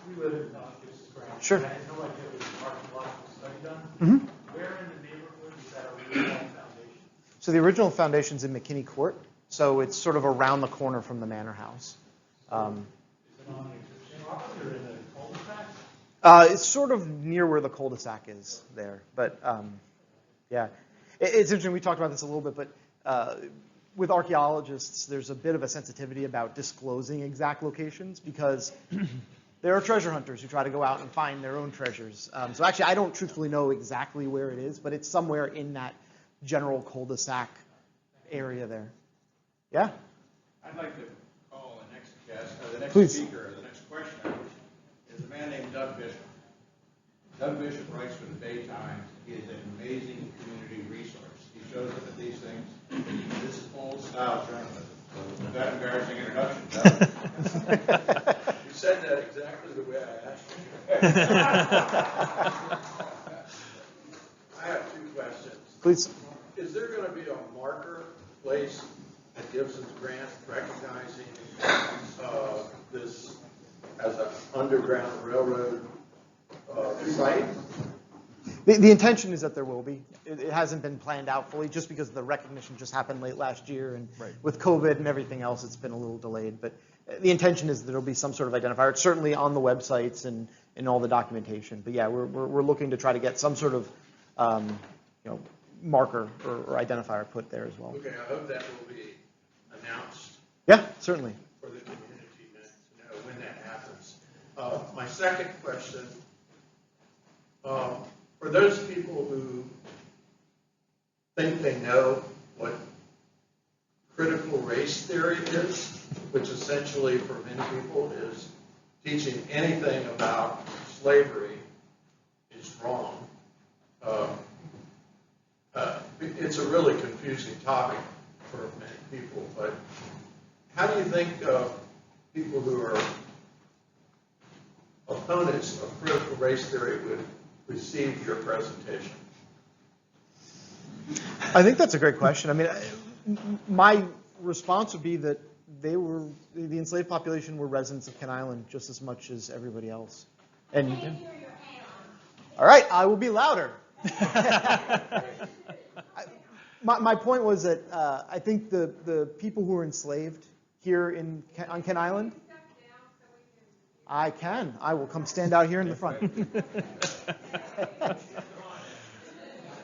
we live in Gibson's ground. Sure. I had no idea there was an archaeological study done. Mm-hmm. Where in the neighborhood is that original foundation? So the original foundation's in McKinney Court, so it's sort of around the corner from the Manor House. Is it on the existing property or in the cul-de-sac? It's sort of near where the cul-de-sac is there, but yeah. It's interesting, we talked about this a little bit, but with archaeologists, there's a bit of a sensitivity about disclosing exact locations because there are treasure hunters who try to go out and find their own treasures. So actually, I don't truthfully know exactly where it is, but it's somewhere in that general cul-de-sac area there. Yeah? I'd like to call the next guest, the next Please. speaker, the next questioner, is a man named Doug Bishop. Doug Bishop writes for the Bay Times. He is an amazing community resource. He shows up at these things. This is old-style journalism. So with that embarrassing introduction, Doug. You said that exactly the way I asked you. I have two questions. Please. Is there going to be a marker placed at Gibson's Grant recognizing this as an underground railroad site? The intention is that there will be. It hasn't been planned out fully just because the recognition just happened late last year, and with COVID and everything else, it's been a little delayed. But the intention is that there'll be some sort of identifier. It's certainly on the websites and in all the documentation. But yeah, we're looking to try to get some sort of marker or identifier put there as well. Okay, I hope that will be announced. Yeah, certainly. For the community to know when that happens. My second question, for those people who think they know what critical race theory is, which essentially for many people is teaching anything about slavery is wrong. It's a really confusing topic for many people, but how do you think people who are opponents of critical race theory would receive your presentation? I think that's a great question. I mean, my response would be that the enslaved population were residents of Kent Island just as much as everybody else. And all right, I will be louder. My point was that I think the people who were enslaved here on Kent Island, I will come stand out here in the front.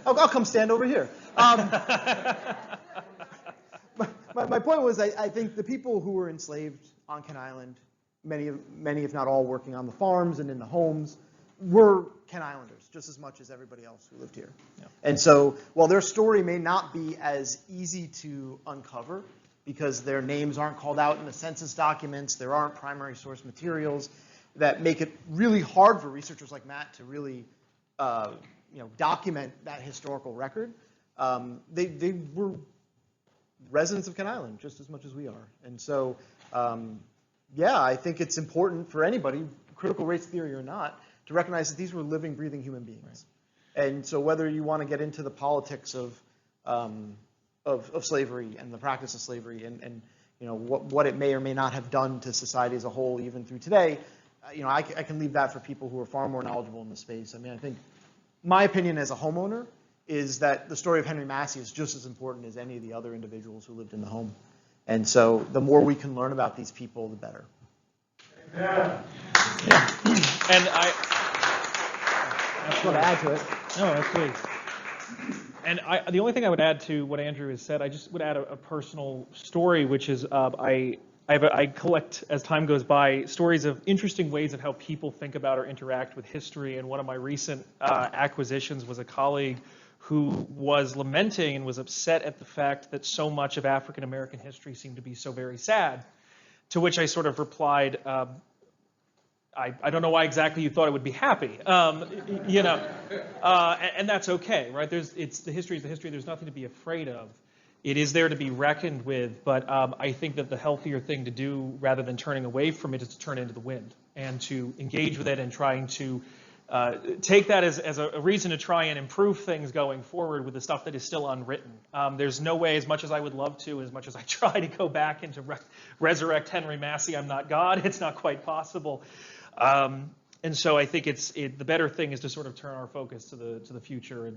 I'll come stand over here. My point was, I think the people who were enslaved on Kent Island, many if not all working on the farms and in the homes, were Kent Islanders just as much as everybody else who lived here. Yeah. And so while their story may not be as easy to uncover because their names aren't called out in the census documents, there aren't primary source materials that make it really hard for researchers like Matt to really document that historical record. They were residents of Kent Island just as much as we are. And so, yeah, I think it's important for anybody, critical race theory or not, to recognize that these were living, breathing human beings. Right. And so whether you want to get into the politics of slavery and the practice of slavery and what it may or may not have done to society as a whole, even through today, I can leave that for people who are far more knowledgeable in the space. I mean, I think my opinion as a homeowner is that the story of Henry Massey is just as important as any of the other individuals who lived in the home. And so the more we can learn about these people, the better. Yeah. And I just want to add to it. No, absolutely. And the only thing I would add to what Andrew has said, I just would add a personal story, which is I collect, as time goes by, stories of interesting ways of how people think about or interact with history. And one of my recent acquisitions was a colleague who was lamenting and was upset at the fact that so much of African American history seemed to be so very sad. To which I sort of replied, I don't know why exactly you thought it would be happy, and that's okay, right? The history is the history. There's nothing to be afraid of. It is there to be reckoned with, but I think that the healthier thing to do, rather than turning away from it, is to turn into the wind and to engage with it and trying to take that as a reason to try and improve things going forward with the stuff that is still unwritten. There's no way, as much as I would love to, as much as I try to go back and to resurrect Henry Massey, I'm not God. It's not quite possible. And so I think the better thing is to sort of turn our focus to the future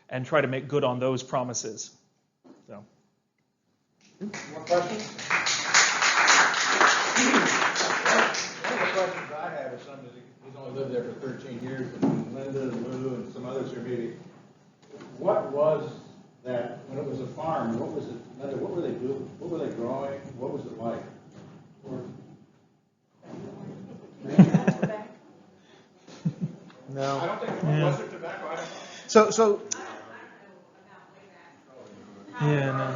and try to make good on those promises. So. More questions? One of the questions I have is somebody who's only lived there for 13 years, and Linda and Lou and some others here maybe. What was that, when it was a farm, what was it, what were they doing? What were they growing? What was it like? No. I don't think it was there tobacco. I don't know. So. Yeah, no.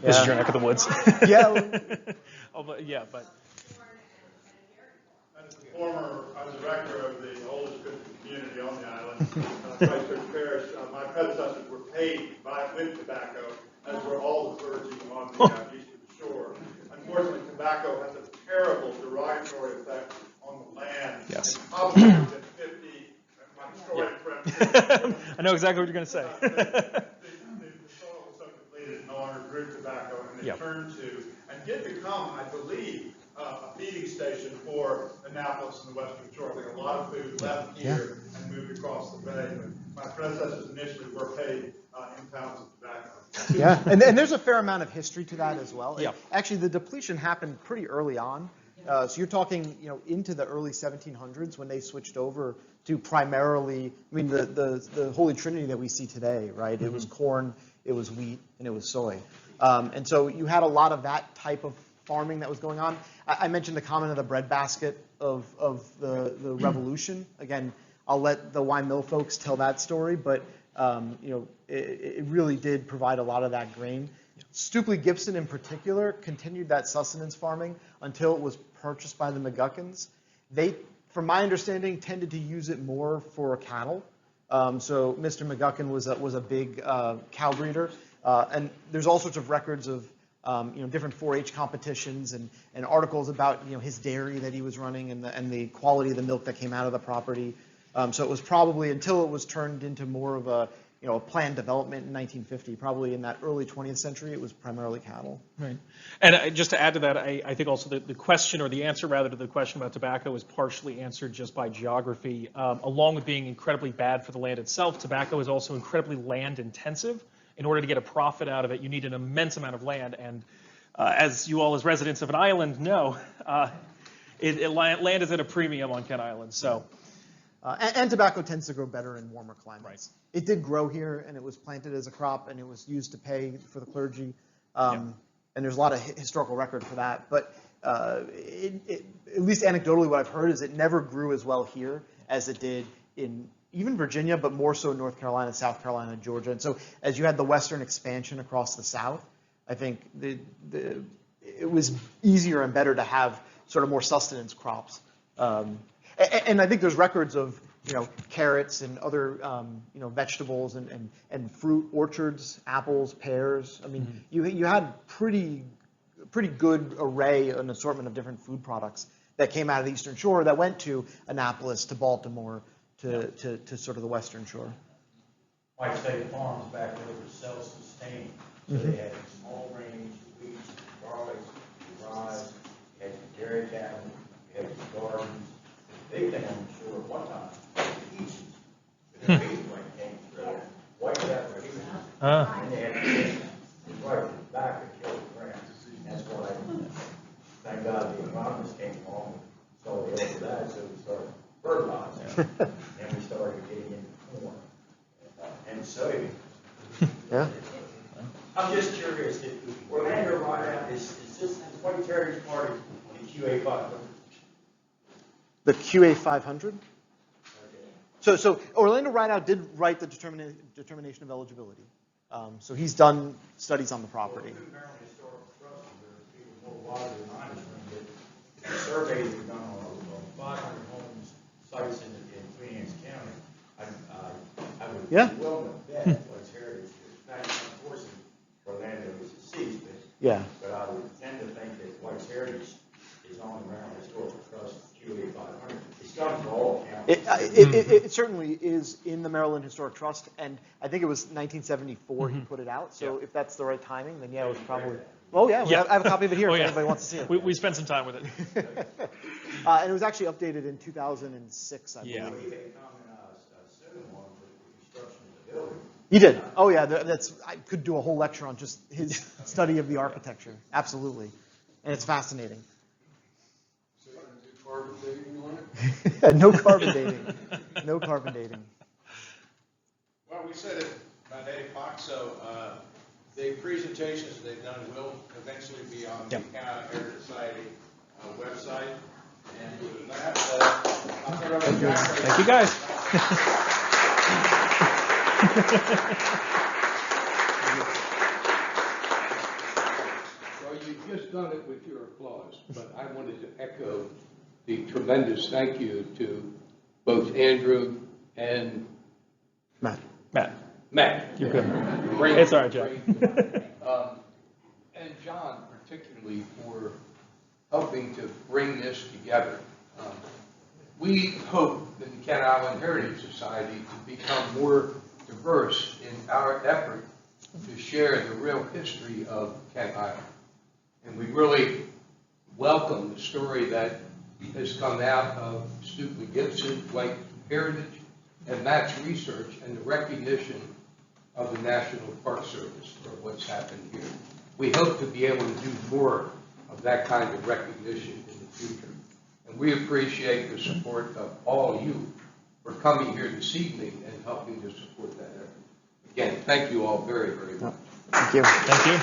This is your neck of the woods. Yeah. But. As a former director of the oldest Christian community on the island, Christchurch Parish, my predecessors were paid with tobacco, as were all the clergy on the eastern shore. Unfortunately, tobacco has a terrible derogatory effect on the land. Yes. And probably within 50, my story I know exactly what you're going to say. the soil was so depleted, no longer grew tobacco, and they turned to, and did become, I believe, a feeding station for Annapolis and the Western Shore. I think a lot of food left here and moved across the bay. But my predecessors initially were paid in pounds of tobacco. Yeah, and there's a fair amount of history to that as well. Yeah. Actually, the depletion happened pretty early on. So you're talking, into the early 1700s when they switched over to primarily, the Holy Trinity that we see today, right? Mm-hmm. It was corn, it was wheat, and it was soy. And so you had a lot of that type of farming that was going on. I mentioned the comment of the breadbasket of the Revolution. Again, I'll let the wine mill folks tell that story, but it really did provide a lot of that grain. Stoopley-Gibson in particular continued that sustenance farming until it was purchased by the McGuckins. They, from my understanding, tended to use it more for cattle. So Mr. McGuckin was a big cow breeder, and there's all sorts of records of different 4-H competitions and articles about his dairy that he was running and the quality of the milk that came out of the property. So it was probably until it was turned into more of a planned development in 1950, probably in that early 20th century, it was primarily cattle. Right. And just to add to that, I think also the question, or the answer rather, to the question about tobacco is partially answered just by geography. Along with being incredibly bad for the land itself, tobacco is also incredibly land intensive. In order to get a profit out of it, you need an immense amount of land. And as you all as residents of an island know, land is at a premium on Kent Island. So. And tobacco tends to grow better in warmer climates. Right. It did grow here, and it was planted as a crop, and it was used to pay for the clergy. And there's a lot of historical record for that. But at least anecdotally, what I've heard is it never grew as well here as it did in even Virginia, but more so North Carolina, South Carolina, Georgia. And so as you had the western expansion across the South, I think it was easier and better to have sort of more sustenance crops. And I think there's records of carrots and other vegetables and fruit orchards, apples, pears. I mean, you had pretty good array and assortment of different food products that came out of the Eastern Shore that went to Annapolis, to Baltimore, to sort of the Western Shore. White State Farms back there was self-sustaining, so they had small range, wheat, garlic, rye, you had some dairy cattle, you had some gardens. The big thing on the shore at one time was the peaches. The peaches came through, wiped out their peaches. And they had to get right to the back of killed grass. That's why, thank God, the economists came along and saw the over that, so we started fertilizing. And we started getting into corn and soybean. Yeah. I'm just curious, Orlando Rideout, is this White Terrier's part of the QA 500? The QA 500? So Orlando Rideout did write the determination of eligibility. So he's done studies on the property. Maryland Historical Trust, there are people more wiser than I understand it. The surveys were done on 500 homes, sites in Queen Anne's County. I would be willing to bet White's Heritage is not enforcing Orlando is deceased, but I would tend to think that White's Heritage is on the Maryland Historical Trust QA 500. It's done for all counties. It certainly is in the Maryland Historic Trust, and I think it was 1974 he put it out. So if that's the right timing, then it was probably. Oh yeah, I have a copy of it here. If anybody wants to see it. We spent some time with it. And it was actually updated in 2006, I believe. We had come in soon on the construction of the building. You did. Oh yeah, I could do a whole lecture on just his study of the architecture. Absolutely, and it's fascinating. So you do carbon dating on it? No carbon dating. No carbon dating. Well, we said it about 8 o'clock, so the presentations they've done will eventually be on the Kent Island Heritage Society website. And with that, I'll turn it over to Jack. Thank you, guys. Well, you've just done it with your applause, but I wanted to echo the tremendous thank you to both Andrew and Matt. You're good. Great, It's all right, Jack. And John, particularly, for helping to bring this together. We hope that the Kent Island Heritage Society to become more diverse in our effort to share the real history of Kent Island. And we really welcome the story that has come out of Stoopley-Gibson, White Heritage, and Matt's research and the recognition of the National Park Service for what's happened here. We hope to be able to do more of that kind of recognition in the future. And we appreciate the support of all of you for coming here this evening and helping to support that effort. Again, thank you all very, very much. Thank you. Thank you.